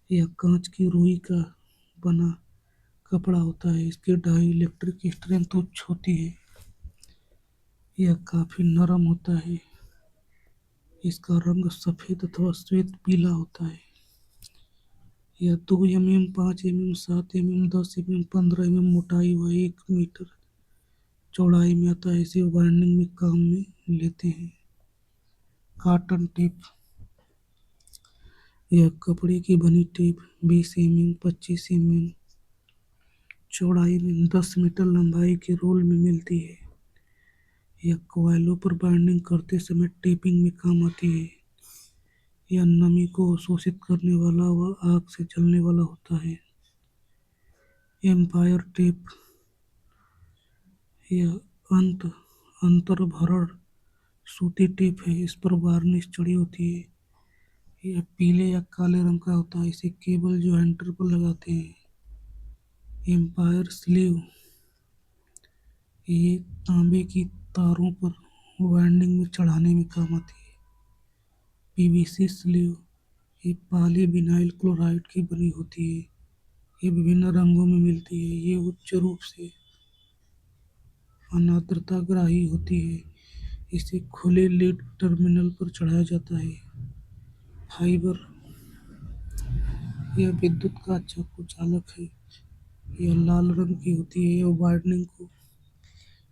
Speaker 1: यह कांच की रुई का बना कपड़ा होता है। इसकी डाई इलेक्ट्रिक स्ट्रेंथ उच्च होती है। यह काफी नरम होता है। इसका रंग सफेद अथवा श्वेत पीला होता है। या 2 mm, 5 mm, 7 mm, 10 mm, 15 mm मोटाई व 1 मीटर चौड़ाई में आता है। इसे वाइंडिंग में काम में लेते हैं। कॉटन टेप, यह कपड़े की बनी टेप 20 mm, 25 mm चौड़ाई में 10 मीटर लंबाई के रोल में मिलती है। यह कोयलों पर बाइंडिंग करते समय टेपिंग में काम आती है। यह नमी को अवशोषित करने वाला व आग से जलने वाला होता है। एम्पायर टेप, यह अंतर्भरण सूती टेप है। इस पर वार्निश चढ़ी होती है। यह पीले या काले रंग का होता है। इसे केबल ज्वाइंटर पर लगाते हैं। एम्पायर स्लीव, ये तांबे की तारों पर वाइंडिंग में चढ़ाने में काम आती है। पीवीसी स्लीव, ये पॉलीविनाइल क्लोराइड की बनी होती है। ये विभिन्न रंगों में मिलती है। ये उच्च रूप से अनाद्रताग्राही होती है। इसे खुले लीड टर्मिनल पर चढ़ाया जाता है। फाइबर, यह विद्युत का अच्छा कुचालक है। यह लाल रंग की होती है। यह वाइंडिंग को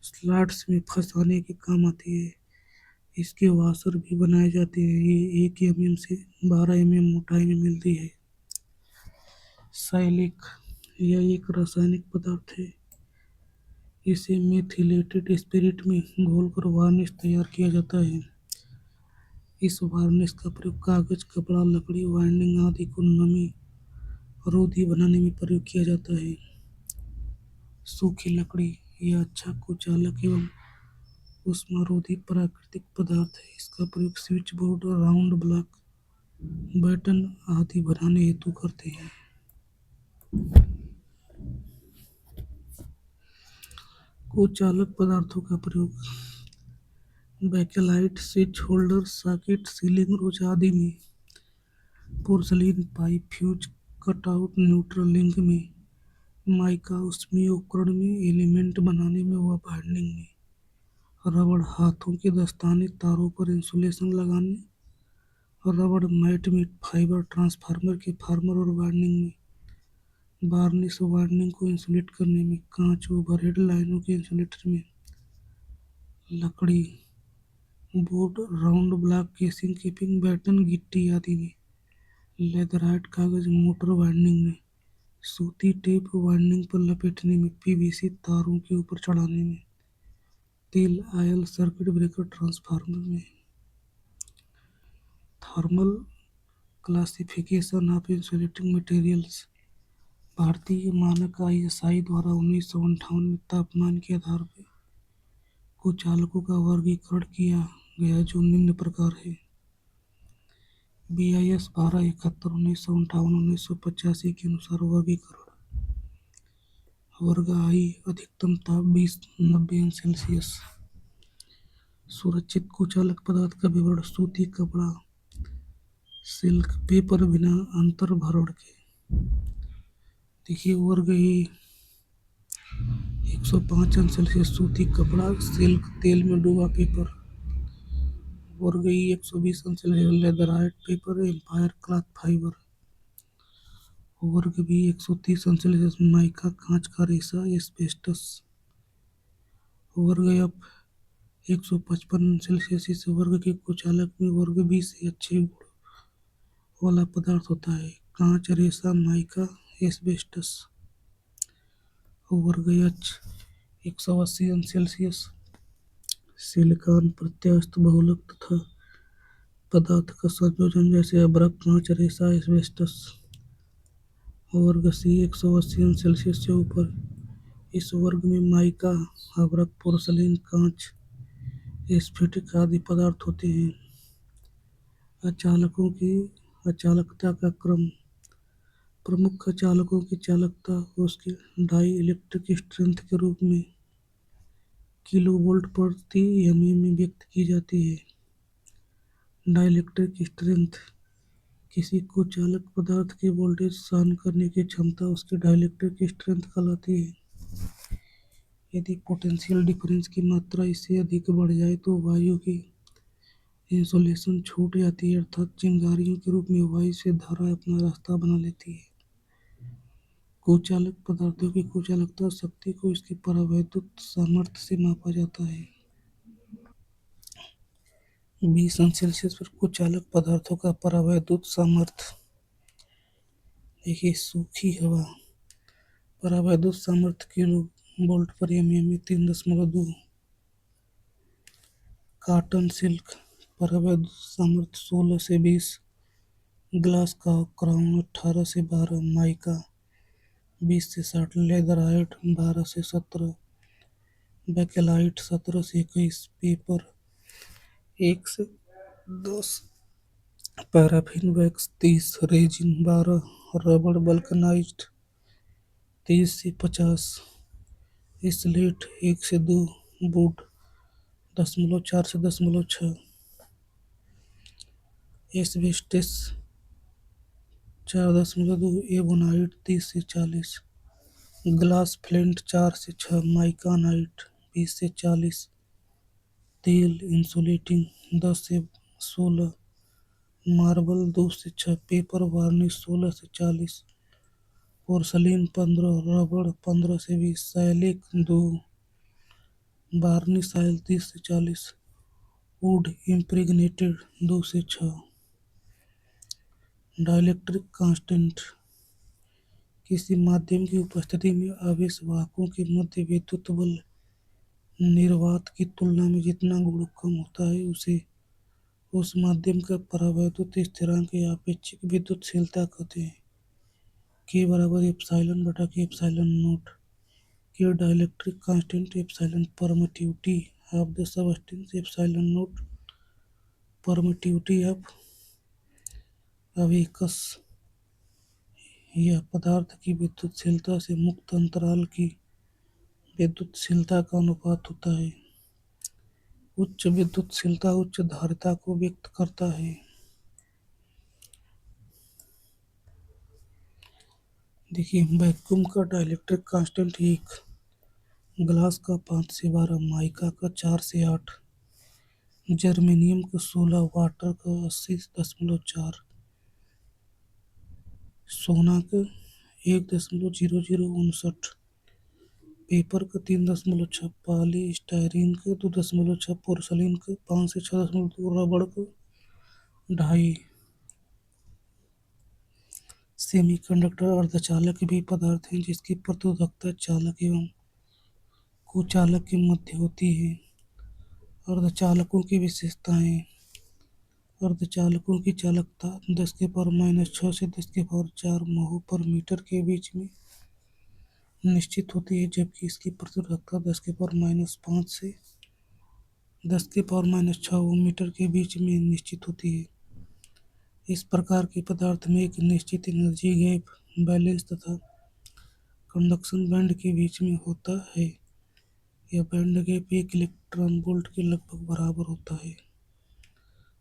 Speaker 1: स्लॉट्स में फंसाने के काम आती है। इसके वॉशर भी बनाए जाते हैं। ये 1 mm से 12 mm मोटाई में मिलती है। साइलिक, यह एक रासायनिक पदार्थ है। इसे मेथिलेटेड स्पिरिट में घोलकर वार्निश तैयार किया जाता है। इस वार्निश का प्रयोग कागज, कपड़ा, लकड़ी, वाइंडिंग आदि को नमी रोधी बनाने में प्रयोग किया जाता है। सूखी लकड़ी, यह अच्छा कुचालक एवं ऊष्मारोधी प्राकृतिक पदार्थ है। इसका प्रयोग switch board, round block, button आदि बनाने हेतु करते हैं। कुचालक पदार्थों का प्रयोग bakelite, switch holder, socket, ceiling rose आदि में, porcelain pipe, fuse cutout, neutral link में, माइका ऊष्मीय उपकरण में, एलिमेंट बनाने में व बाइंडिंग में, रबड़, हाथों के दस्ताने, तारों पर इंसुलेशन लगाने, रबड़ मैट में, फाइबर ट्रांसफार्मर के फार्मर और वाइंडिंग में, वार्निश वाइंडिंग को इंसुलेट करने में, कांच, ओवरहेड लाइनों के इंसुलेटर में, लकड़ी, board, round block, casing, capping, batten, गिट्टी आदि में, लेदराइट कागज, मोटर वाइंडिंग में, सूती टेप वाइंडिंग पर लपेटने में, पीवीसी तारों के ऊपर चढ़ाने में, तेल आयल सर्किट ब्रेकर ट्रांसफार्मर में। Thermal classification of insulating materials, भारतीय मानक ISI द्वारा 1958 में तापमान के आधार पर कुचालकों का वर्गीकरण किया गया जो निम्न प्रकार है। BIS 1271 1958 1985 के अनुसार वर्गीकरण। वर्ग I, अधिकतम ताप 20-90 अंश सेल्सियस। सुरक्षित कुचालक पदार्थ का विवरण: सूती कपड़ा, सिल्क, पेपर बिना अंतर्भरण के। देखिए वर्ग A 105 अंश सेल्सियस सूती कपड़ा, सिल्क, तेल में डूबा पेपर। वर्ग E 120 अंश Celsius leatherite paper, empire cloth fibre. वर्ग B 130 अंश सेल्सियस माइका, कांच का रेशा, एस्बेस्टस। वर्ग F 155 अंश सेल्सियस। इस वर्ग के कुचालक में वर्ग B से अच्छे गुण वाला पदार्थ होता है: कांच, रेशा, माइका, एस्बेस्टस। वर्ग H 180 अंश सेल्सियस सिलिकॉन, प्रत्यास्थ बहुलक तथा पदार्थ का संयोजन जैसे अभ्रक, कांच, रेशा, एस्बेस्टस। वर्ग C 180 अंश सेल्सियस से ऊपर। इस वर्ग में माइका, अभ्रक, पोर्सलीन, कांच, स्फटिक आदि पदार्थ होते हैं। अचालकों की अचालकता का क्रम: प्रमुख अचालकों की चालकता उसके डाई इलेक्ट्रिक स्ट्रेंथ के रूप में किलोवोल्ट प्रति mm में व्यक्त की जाती है। डाइलेक्ट्रिक स्ट्रेंथ: किसी कुचालक पदार्थ की वोल्टेज सहन करने की क्षमता उसकी डाइलेक्ट्रिक स्ट्रेंथ कहलाती है। यदि पोटेंशियल डिफरेंस की मात्रा इससे अधिक बढ़ जाए तो वायु की इंसुलेशन छूट जाती है, अर्थात चिंगारियों के रूप में वायु से धारा अपना रास्ता बना लेती है। कुचालक पदार्थों की कुचालकता शक्ति को इसकी परावैद्युत सामर्थ्य से मापा जाता है। 20 अंश सेल्सियस पर कुचालक पदार्थों का परावैद्युत सामर्थ्य। देखिए, सूखी हवा परावैद्युत सामर्थ्य किलो वोल्ट पर एमएम में 3.2। कॉटन सिल्क परावैद्युत सामर्थ्य 16 से 20। ग्लास का क्राउन 18 से 12। माइका 20 से 60। लेदराइट 12 से 17। बेकेलाइट 17 से 21। पेपर 1 से 10। Paraffin wax 30। रेजिन 12। रबड़ वल्कनाइज्ड 30 से 50। स्लेट 1 से 2। वुड 0.4 से 0.6। एस्बेस्टस 4.2। एबोनाइट 30 से 40। ग्लास फ्लिंट 4 से 6। माइकानाइट 20 से 40। तेल इंसुलेटिंग 10 से 16। मार्बल 2 से 6। पेपर वार्निश 16 से 40। पोर्सलीन 15। रबड़ 15 से 20। सैलिक 2। वार्निश ऑयल 30 से 40। वुड इम्प्रेग्नेटेड 2 से 6। डाइलेक्ट्रिक कांस्टेंट किसी माध्यम की उपस्थिति में आवेश वाहकों के मध्य विद्युत बल निर्वात की तुलना में जितना गुण कम होता है उसे उस माध्यम का परावैद्युत स्थिरांक या आपेक्षिक विद्युतशीलता कहते हैं। के बराबर एप्सिलॉन बटा के एप्सिलॉन नॉट। के dielectric constant epsilon permittivity of the substance epsilon not permittivity of abacus यह पदार्थ की विद्युतशीलता से मुक्त अंतराल की विद्युतशीलता का अनुपात होता है। उच्च विद्युतशीलता उच्च धारिता को व्यक्त करता है। देखिए, वैक्यूम का डाइलेक्ट्रिक कांस्टेंट 1। ग्लास का 5 से 12। माइका का 4 से 8। जर्मेनियम का 16। वाटर का 80.4। सोना का 1.0059। पेपर का 3.6। पॉली स्टायरीन का 2.6। पोर्सलीन का 5 से 6.2। रबड़ का 2.5। सेमीकंडक्टर अर्धचालक भी पदार्थ हैं जिसकी प्रतिरोधकता चालक एवं कुचालक के मध्य होती है। अर्धचालकों की विशेषताएं। अर्धचालकों की चालकता 10⁻⁻6 से 10⁻⁴ महो पर मीटर के बीच में निश्चित होती है, जबकि इसकी प्रतिरोधकता 10⁻5 से 10⁻6 ओम मीटर के बीच में निश्चित होती है। इस प्रकार के पदार्थ में एक निश्चित एनर्जी गैप बैलेंस तथा कंडक्शन बैंड के बीच में होता है। यह बैंड गैप 1 इलेक्ट्रॉन वोल्ट के लगभग बराबर होता है।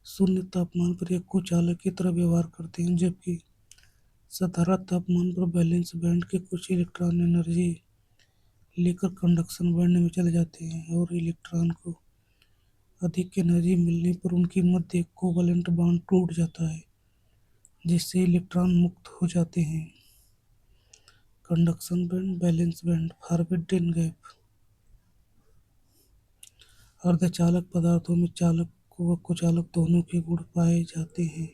Speaker 1: शून्य तापमान पर यह कुचालक की तरह व्यवहार करते हैं, जबकि साधारण तापमान पर वैलेंस बैंड के कुछ इलेक्ट्रॉन एनर्जी लेकर कंडक्शन बैंड में चले जाते हैं और इलेक्ट्रॉन को अधिक एनर्जी मिलने पर उनके मध्य कोवैलेंट बॉन्ड टूट जाता है, जिससे इलेक्ट्रॉन मुक्त हो जाते हैं। Conduction band, valence band, forbidden gap. अर्धचालक पदार्थों में चालक व कुचालक दोनों के गुण पाए जाते हैं।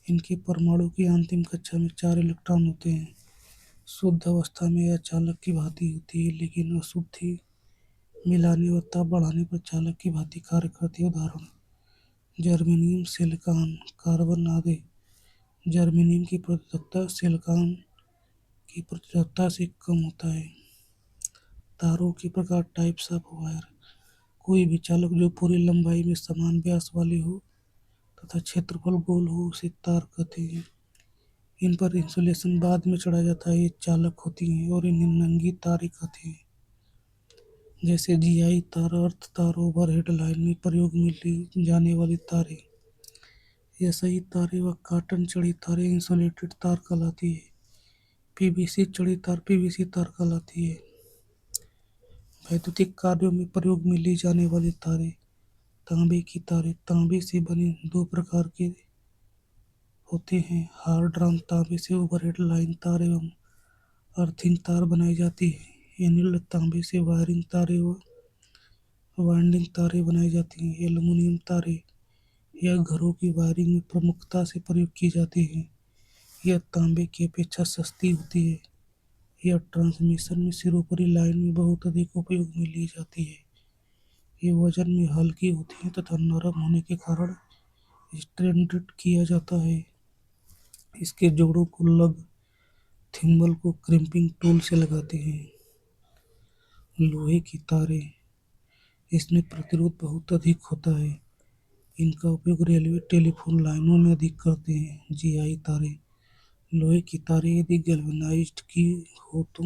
Speaker 1: इनके परमाणु की अंतिम कक्षा में 4 इलेक्ट्रॉन होते हैं। शुद्ध अवस्था में यह चालक की भांति होती है, लेकिन अशुद्धि मिलाने व ताप बढ़ाने पर चालक की भांति कार्य करती है। उदाहरण: जर्मेनियम, सिलिकॉन, कार्बन आदि। जर्मेनियम की प्रतिरोधकता सिलिकॉन की प्रतिरोधकता से कम होता है। तारों के प्रकार, टाइप्स ऑफ वायर। कोई भी चालक जो पूरी लंबाई में समान व्यास वाली हो तथा क्षेत्रफल गोल हो उसे तार कहते हैं। इन पर इंसुलेशन बाद में चढ़ा जाता है। ये चालक होती हैं और इन्हें नंगी तारें कहते हैं, जैसे जीआई तार, अर्थ तार, ओवरहेड लाइन में प्रयोग में ली जाने वाली तारें। एसआई तारें व कॉटन चढ़ी तारें इंसुलेटेड तार कहलाती है। पीवीसी चढ़ी तार पीवीसी तार कहलाती है। वैद्युतिक कार्यों में प्रयोग में ली जाने वाली तारें। तांबे की तारें तांबे से बने 2 प्रकार के होते हैं: हार्ड ड्रॉन तांबे से ओवरहेड लाइन तार एवं अर्थिंग तार बनाई जाती है। एनिल्ड तांबे से वायरिंग तारे व वाइंडिंग तारें बनाई जाती हैं। एल्यूमीनियम तारें यह घरों की वायरिंग में प्रमुखता से प्रयोग की जाती हैं। यह तांबे की अपेक्षा सस्ती होती है। यह ट्रांसमिशन में सिरोपरी लाइन में बहुत अधिक उपयोग में ली जाती है। ये वजन में हल्की होती हैं तथा नरम होने के कारण स्ट्रेंडेड किया जाता है। इसके जोड़ों को लग थिम्बल को क्रिम्पिंग टूल से लगाते हैं। लोहे की तारें इसमें प्रतिरोध बहुत अधिक होता है। इनका उपयोग रेलवे टेलीफोन लाइनों में अधिक करते हैं। जीआई तारें लोहे की तारें यदि गैल्वेनाइज्ड की हो तो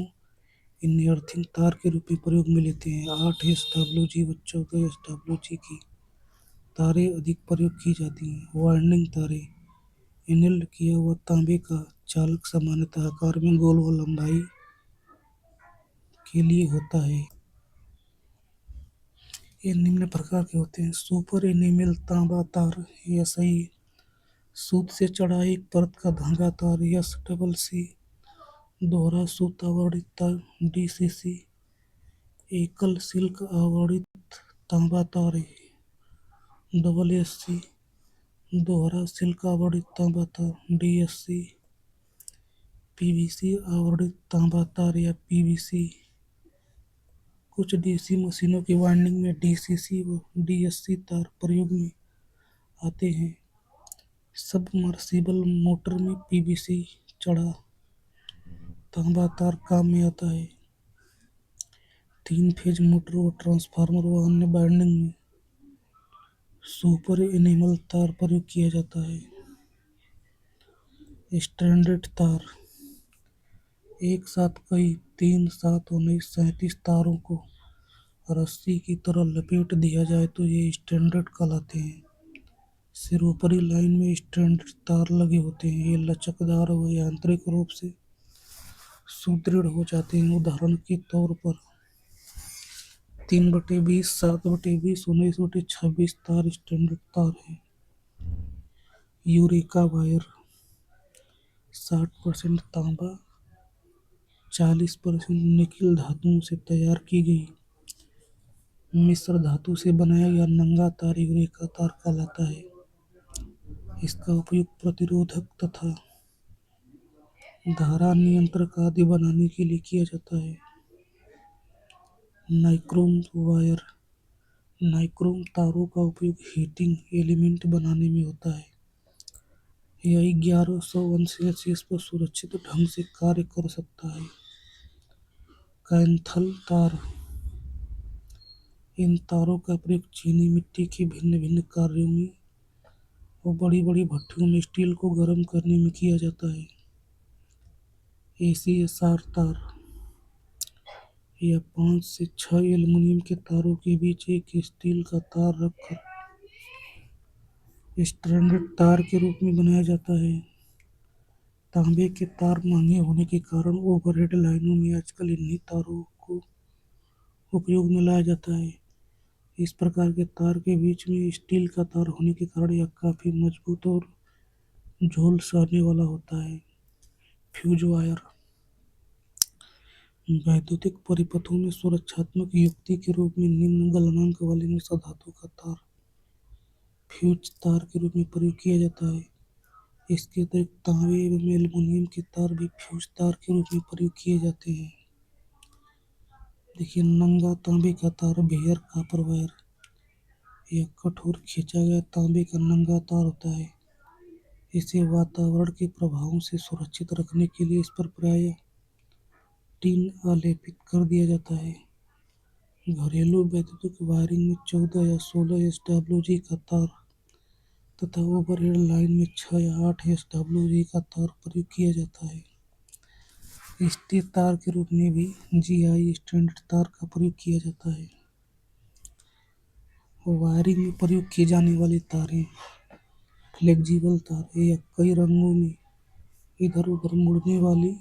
Speaker 1: इन्हें अर्थिंग तार के रूप में प्रयोग में लेते हैं। 8 SWG व 14 SWG की तारें अधिक प्रयोग की जाती हैं। वाइंडिंग तारें एनेल्ड किया हुआ तांबे का चालक सामान्यतः आकार में गोल व लंबाई के लिए होता है। ये निम्न प्रकार के होते हैं। सुपर एनीमेल तांबा तार एसआई सूत से चढ़ा एक परत का धागा तार SCC दोहरा सूत आवरणित तार DCC एकल सिल्क आवरणित तांबा तार SSC दोहरा सिल्क आवरणित तांबा तार DSC PVC आवरणित तांबा तार या PVC कुछ डीसी मशीनों की वाइंडिंग में DCC व DSC तार प्रयोग में आते हैं। सबमर्सिबल मोटर में PVC चढ़ा तांबा तार काम में आता है। 3 फेज मोटर व ट्रांसफार्मर व अन्य वाइंडिंग में सुपर एनीमल तार प्रयोग किया जाता है। स्ट्रैंडेड तार एक साथ कई 3, 7 और 37 तारों को रस्सी की तरह लपेट दिया जाए तो ये स्ट्रैंडेड कहलाते हैं। सिरोपरी लाइन में स्ट्रैंडेड तार लगे होते हैं। ये लचकदार व यांत्रिक रूप से सुदृढ़ हो जाते हैं। उदाहरण के तौर पर 3/20, 7/20, 19/26 तार स्टैंडर्ड तार है। यूरेका वायर 60% तांबा 40% निकेल धातुओं से तैयार की गई मिश्र धातु से बनाया गया नंगा तार यूरेका तार कहलाता है। इसका उपयोग प्रतिरोधक तथा धारा नियंत्रक आदि बनाने के लिए किया जाता है। नाइक्रोम वायर नाइक्रोम तारों का उपयोग हीटिंग एलिमेंट बनाने में होता है। यह 1100 अंश पर सुरक्षित ढंग से कार्य कर सकता है। कैंथल तार इन तारों का प्रयोग चीनी मिट्टी के भिन्न भिन्न कार्यों में और बड़ी बड़ी भट्टियों में स्टील को गर्म करने में किया जाता है। ACSR तार यह 5 से 6 एल्यूमीनियम के तारों के बीच एक स्टील का तार रखकर स्ट्रैंडेड तार के रूप में बनाया जाता है। तांबे के तार महंगे होने के कारण ओवरहेड लाइनों में आजकल इन्हीं तारों को उपयोग में लाया जाता है। इस प्रकार के तार के बीच में स्टील का तार होने के कारण यह काफी मजबूत और झोल सहने वाला होता है। फ्यूज वायर वैद्युतिक परिपथों में सुरक्षात्मक युक्ति के रूप में निम्न गलनांक वाले मिश्र धातु का तार फ्यूज तार के रूप में प्रयोग किया जाता है। इसके अतिरिक्त तांबे एवं एल्यूमीनियम के तार भी फ्यूज तार के रूप में प्रयोग किए जाते हैं। देखिए नंगा तांबे का तार बेयर कॉपर वायर यह कठोर खींचा गया तांबे का नंगा तार होता है। इसे वातावरण के प्रभावों से सुरक्षित रखने के लिए इस पर प्रायः टिन आलेपित कर दिया जाता है। घरेलू वैद्युतिक वायरिंग में 14 या 16 SWG का तार तथा ओवरहेड लाइन में 6 या 8 SWG का तार प्रयोग किया जाता है। स्टील तार के रूप में भी जीआई स्टैंडर्ड तार का प्रयोग किया जाता है। वायरिंग में प्रयोग की जाने वाली तारें फ्लेक्सिबल तार या कई रंगों में इधर उधर मुड़ने वाली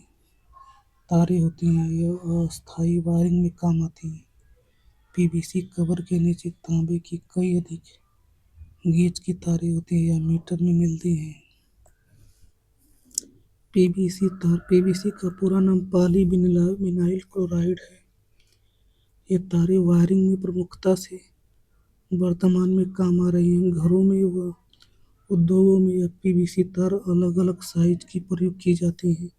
Speaker 1: तारें होती हैं। यह अस्थायी वायरिंग में काम आती हैं। PVC कवर के नीचे तांबे की कई अधिक गेज की तारें होती हैं या मीटर में मिलती हैं। पीवीसी तार पीवीसी का पूरा नाम पॉलीविनाइल क्लोराइड है। ये तारें वायरिंग में प्रमुखता से वर्तमान में काम आ रही हैं। घरों में व उद्योगों में यह पीवीसी तार अलग-अलग साइज की प्रयोग की जाती हैं।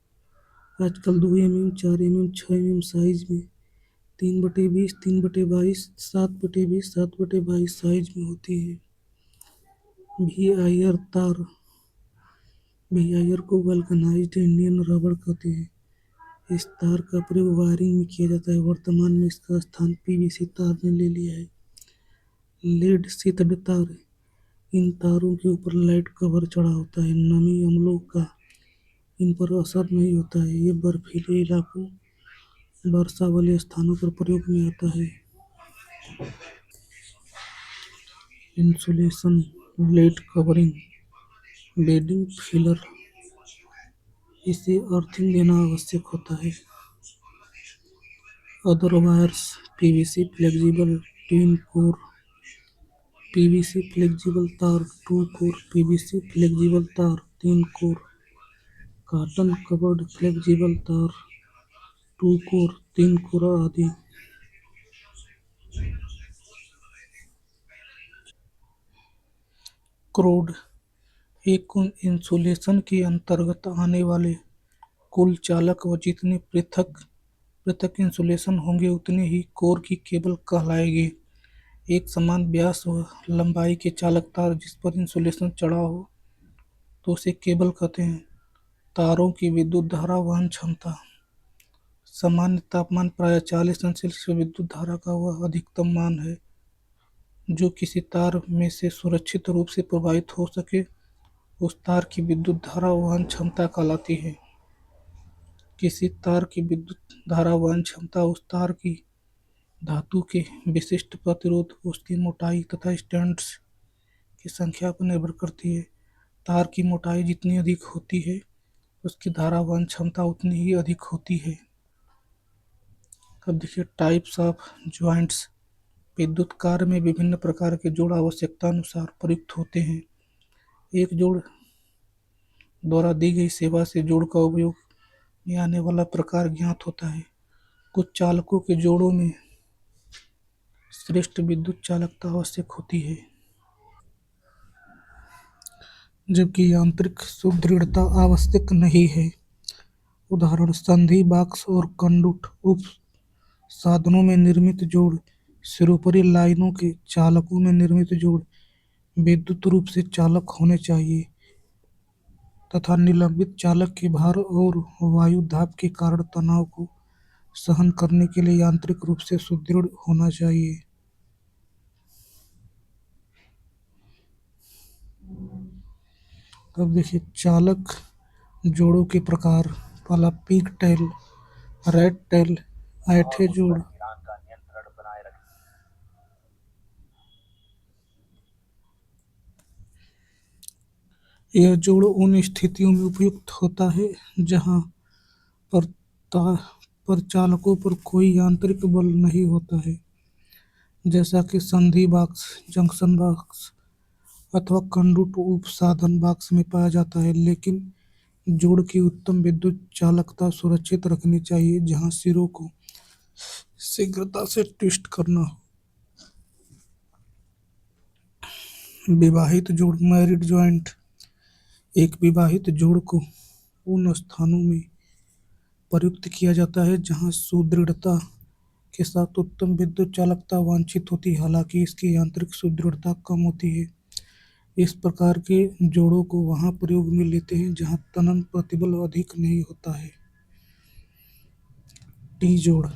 Speaker 1: आजकल 2 एमएम, 4 एमएम, 6 एमएम साइज में 3/20, 3/22, 7/20, 7/22 साइज में होती है। वी तार वी को वल्कनाइज्ड इंडियन रबर कहते हैं। इस तार का प्रयोग वायरिंग में किया जाता है। वर्तमान में इसका स्थान पीवीसी तार ने ले लिया है। लेड शीथड तार, इन तारों के ऊपर लाइट कवर चढ़ा होता है। नमी अम्लों का इन पर असर नहीं होता है। ये बर्फीले इलाकों, वर्षा वाले स्थानों पर प्रयोग में आता है। Insulation, lead covering, bedding filler, इसे अर्थिंग देना आवश्यक होता है। Other wires, PVC flexible tin core, PVC flexible तार 2 कोर, पीवीसी फ्लेक्सिबल तार 3 कोर, कॉटन कवर्ड फ्लेक्सिबल तार 2 कोर, 3 कोर आदि। क्रोड, एक इंसुलेशन के अंतर्गत आने वाले कुल चालक व जितने पृथक पृथक इंसुलेशन होंगे उतने ही कोर की केबल कहलाएंगे। एक समान व्यास व लंबाई के चालक तार जिस पर इंसुलेशन चढ़ा हो तो उसे केबल कहते हैं। तारों की विद्युत धारा वहन क्षमता, सामान्य तापमान प्रायः 40 अंश सेल्सियस विद्युत धारा का वह अधिकतम मान है जो किसी तार में से सुरक्षित रूप से प्रवाहित हो सके, उस तार की विद्युत धारा वहन क्षमता कहलाती है। किसी तार की विद्युत धारा वहन क्षमता उस तार की धातु के विशिष्ट प्रतिरोध, उसकी मोटाई तथा स्ट्रैंड्स की संख्या पर निर्भर करती है। तार की मोटाई जितनी अधिक होती है, उसकी धारा वहन क्षमता उतनी ही अधिक होती है। अब देखिए टाइप्स ऑफ ज्वाइंट्स। विद्युत कार्य में विभिन्न प्रकार के जोड़ आवश्यकता अनुसार प्रयुक्त होते हैं। एक जोड़ द्वारा दी गई सेवा से जोड़ का उपयोग में आने वाला प्रकार ज्ञात होता है। कुछ चालकों के जोड़ों में श्रेष्ठ विद्युत चालकता आवश्यक होती है, जबकि यांत्रिक सुदृढ़ता आवश्यक नहीं है। उदाहरण संधि बॉक्स और कंडक्ट उप साधनों में निर्मित जोड़। सिरोपरी लाइनों के चालकों में निर्मित जोड़ विद्युत रूप से चालक होने चाहिए तथा निलंबित चालक के भार और वायु दाब के कारण तनाव को सहन करने के लिए यांत्रिक रूप से सुदृढ़ होना चाहिए। अब देखिए चालक जोड़ों के प्रकार। पहला पिग टेल, रैट टेल, ऐंठे जोड़। यह जोड़ उन स्थितियों में उपयुक्त होता है जहाँ पर पर चालकों पर कोई यांत्रिक बल नहीं होता है, जैसा कि संधि बॉक्स, जंक्शन बॉक्स अथवा कंडक्ट उप साधन बॉक्स में पाया जाता है। लेकिन जोड़ की उत्तम विद्युत चालकता सुरक्षित रखनी चाहिए जहाँ सिरों को शीघ्रता से ट्विस्ट करना हो। विवाहित जोड़, मैरिड जॉइंट। एक विवाहित जोड़ को उन स्थानों में प्रयुक्त किया जाता है जहाँ सुदृढ़ता के साथ उत्तम विद्युत चालकता वांछित होती है, हालांकि इसकी यांत्रिक सुदृढ़ता कम होती है। इस प्रकार के जोड़ों को वहाँ प्रयोग में लेते हैं जहाँ तनन प्रतिबल अधिक नहीं होता है। टी जोड़।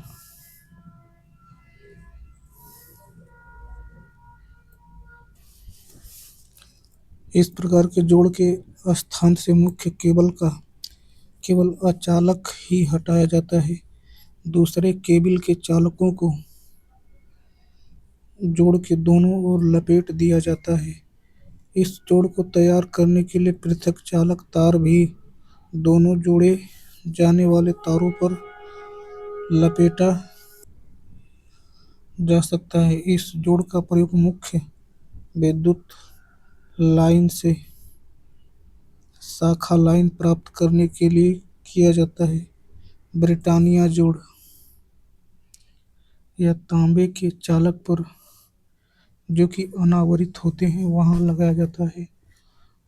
Speaker 1: इस प्रकार के जोड़ के स्थान से मुख्य केबल का केवल अचालक ही हटाया जाता है। दूसरे केबल के चालकों को जोड़ के दोनों ओर लपेट दिया जाता है। इस जोड़ को तैयार करने के लिए पृथक चालक तार भी दोनों जोड़े जाने वाले तारों पर लपेटा जा सकता है। इस जोड़ का प्रयोग मुख्य विद्युत लाइन से शाखा लाइन प्राप्त करने के लिए किया जाता है। ब्रिटानिया जोड़ या तांबे के चालक पर जो कि अनावरित होते हैं वहां लगाया जाता है,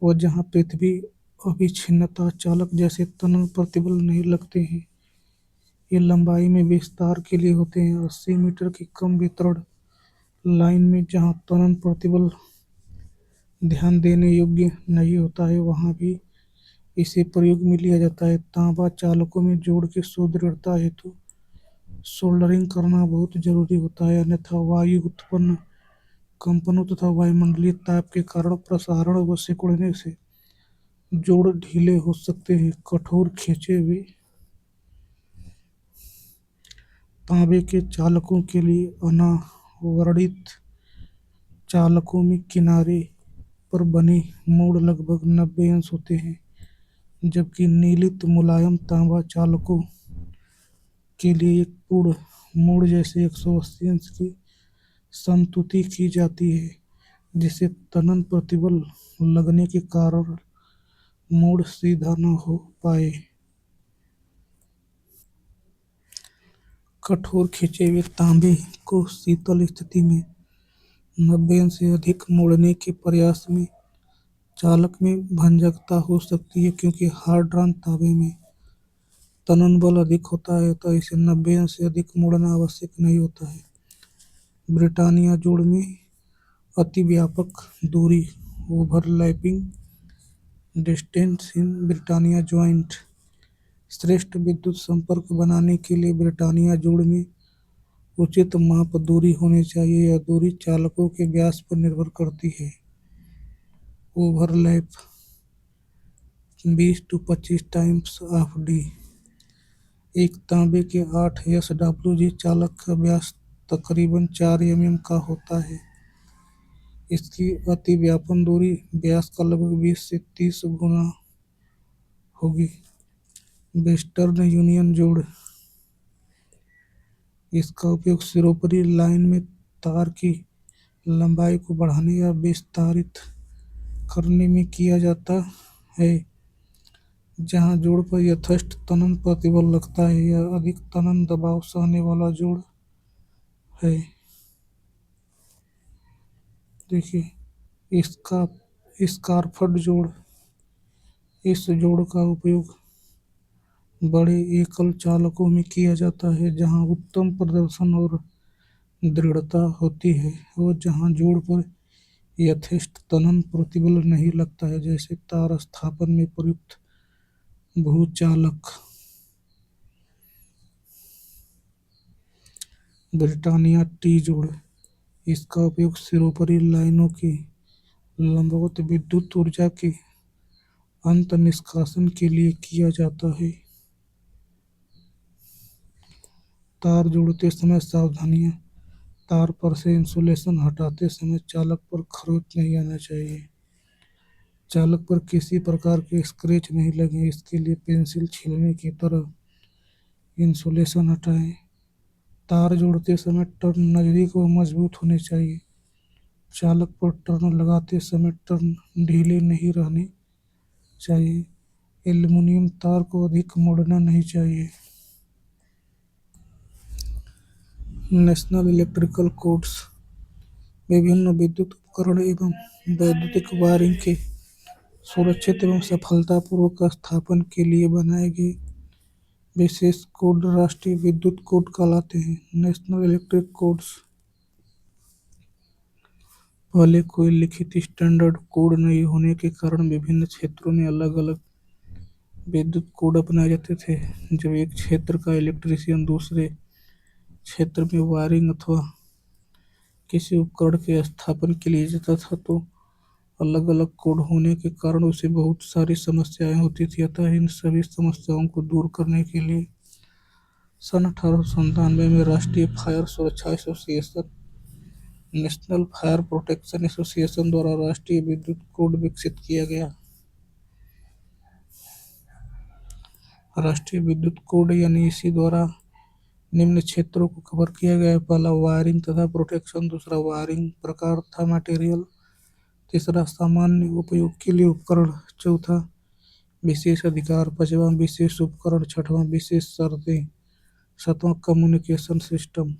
Speaker 1: और जहां पृथ्वी अविच्छिन्नता चालक जैसे तनन प्रतिबल नहीं लगते हैं। ये लंबाई में विस्तार के लिए होते हैं। 80 मीटर की कम वितरण लाइन में जहां तनन प्रतिबल ध्यान देने योग्य नहीं होता है वहां भी इसे प्रयोग में लिया जाता है। तांबा चालकों में जोड़ की सुदृढ़ता हेतु सोल्डरिंग करना बहुत जरूरी होता है, अन्यथा वायु उत्पन्न कंपनों तथा वायुमंडलीय ताप के कारण प्रसारण व सिकुड़ने से जोड़ ढीले हो सकते हैं। कठोर खींचे हुए तांबे के चालकों के लिए अनावरणित चालकों में किनारे पर बने मोड़ लगभग 90 अंश होते हैं, जबकि नीलित मुलायम तांबा चालकों के लिए एक पूर्ण मोड़ जैसे 180 अंश की संतुति की जाती है, जिससे तनन प्रतिबल लगने के कारण मोड़ सीधा न हो पाए। कठोर खींचे हुए तांबे को शीतल स्थिति में 90 अंश से अधिक मोड़ने के प्रयास में चालक में भंजकता हो सकती है, क्योंकि हार्ड ड्रॉन तांबे में तनन बल अधिक होता है, अतः इसे 90 अंश से अधिक मोड़ना आवश्यक नहीं होता है। ब्रिटानिया जोड़ में अतिव्यापक दूरी overlapping distance in Britannia joint श्रेष्ठ विद्युत संपर्क बनाने के लिए ब्रिटानिया जोड़ में उचित माप दूरी होनी चाहिए। यह दूरी चालकों के व्यास पर निर्भर करती है। Overlap 20 to 25 times of D. एक तांबे के 8 SWG चालक का व्यास तकरीबन 4 mm का होता है। इसकी अतिव्यापन दूरी व्यास का लगभग 20 से 30 गुना होगी। वेस्टर्न यूनियन जोड़ इसका उपयोग सिरोपरी लाइन में तार की लंबाई को बढ़ाने या विस्तारित करने में किया जाता है। जहां जोड़ पर यथेष्ट तनन प्रतिबल लगता है, यह अधिक तनन दबाव सहने वाला जोड़ है। देखिए, इसका स्कारफर्ड जोड़, इस जोड़ का उपयोग बड़े एकल चालकों में किया जाता है जहां उत्तम प्रदर्शन और दृढ़ता होती है, और जहां जोड़ पर यथेष्ट तनन प्रतिबल नहीं लगता है, जैसे तार स्थापन में प्रयुक्त भूचालक। ब्रिटानिया टी जोड़ इसका उपयोग सिरोपरी लाइनों की लंबवत विद्युत ऊर्जा के अंत निष्कासन के लिए किया जाता है। तार जोड़ते समय सावधानियां। तार पर से इंसुलेशन हटाते समय चालक पर खरोंच नहीं आना चाहिए। चालक पर किसी प्रकार के स्क्रैच नहीं लगे, इसके लिए पेंसिल छीलने की तरह इंसुलेशन हटाएं। तार जोड़ते समय टर्न नजदीक व मजबूत होने चाहिए। चालक पर टर्न लगाते समय टर्न ढीले नहीं रहने चाहिए। एल्युमिनियम तार को अधिक मोड़ना नहीं चाहिए। नेशनल इलेक्ट्रिकल कोड्स विभिन्न विद्युत उपकरण एवं वैद्युतिक वायरिंग के सुरक्षित एवं सफलतापूर्वक स्थापन के लिए बनाए गए विशेष कोड राष्ट्रीय विद्युत कोड कहलाते हैं। नेशनल इलेक्ट्रिक कोड्स पहले कोई लिखित स्टैंडर्ड कोड नहीं होने के कारण विभिन्न क्षेत्रों में अलग अलग विद्युत कोड अपनाए जाते थे। जब एक क्षेत्र का इलेक्ट्रीशियन दूसरे क्षेत्र में वायरिंग अथवा किसी उपकरण के स्थापन के लिए जाता था, तो अलग अलग कोड होने के कारण उसे बहुत सारी समस्याएं होती थी। अतः इन सभी समस्याओं को दूर करने के लिए सन 1897 में राष्ट्रीय फायर सुरक्षा association national fire protection association द्वारा राष्ट्रीय विद्युत कोड विकसित किया गया। राष्ट्रीय विद्युत कोड यानी इसी द्वारा निम्न क्षेत्रों को कवर किया गया है। पहला वायरिंग तथा प्रोटेक्शन, दूसरा वायरिंग प्रकार तथा मटेरियल, तीसरा सामान्य उपयोग के लिए उपकरण, चौथा विशेष अधिकार, पांचवा विशेष उपकरण, छठवां विशेष शर्तें, सातवां कम्युनिकेशन सिस्टम।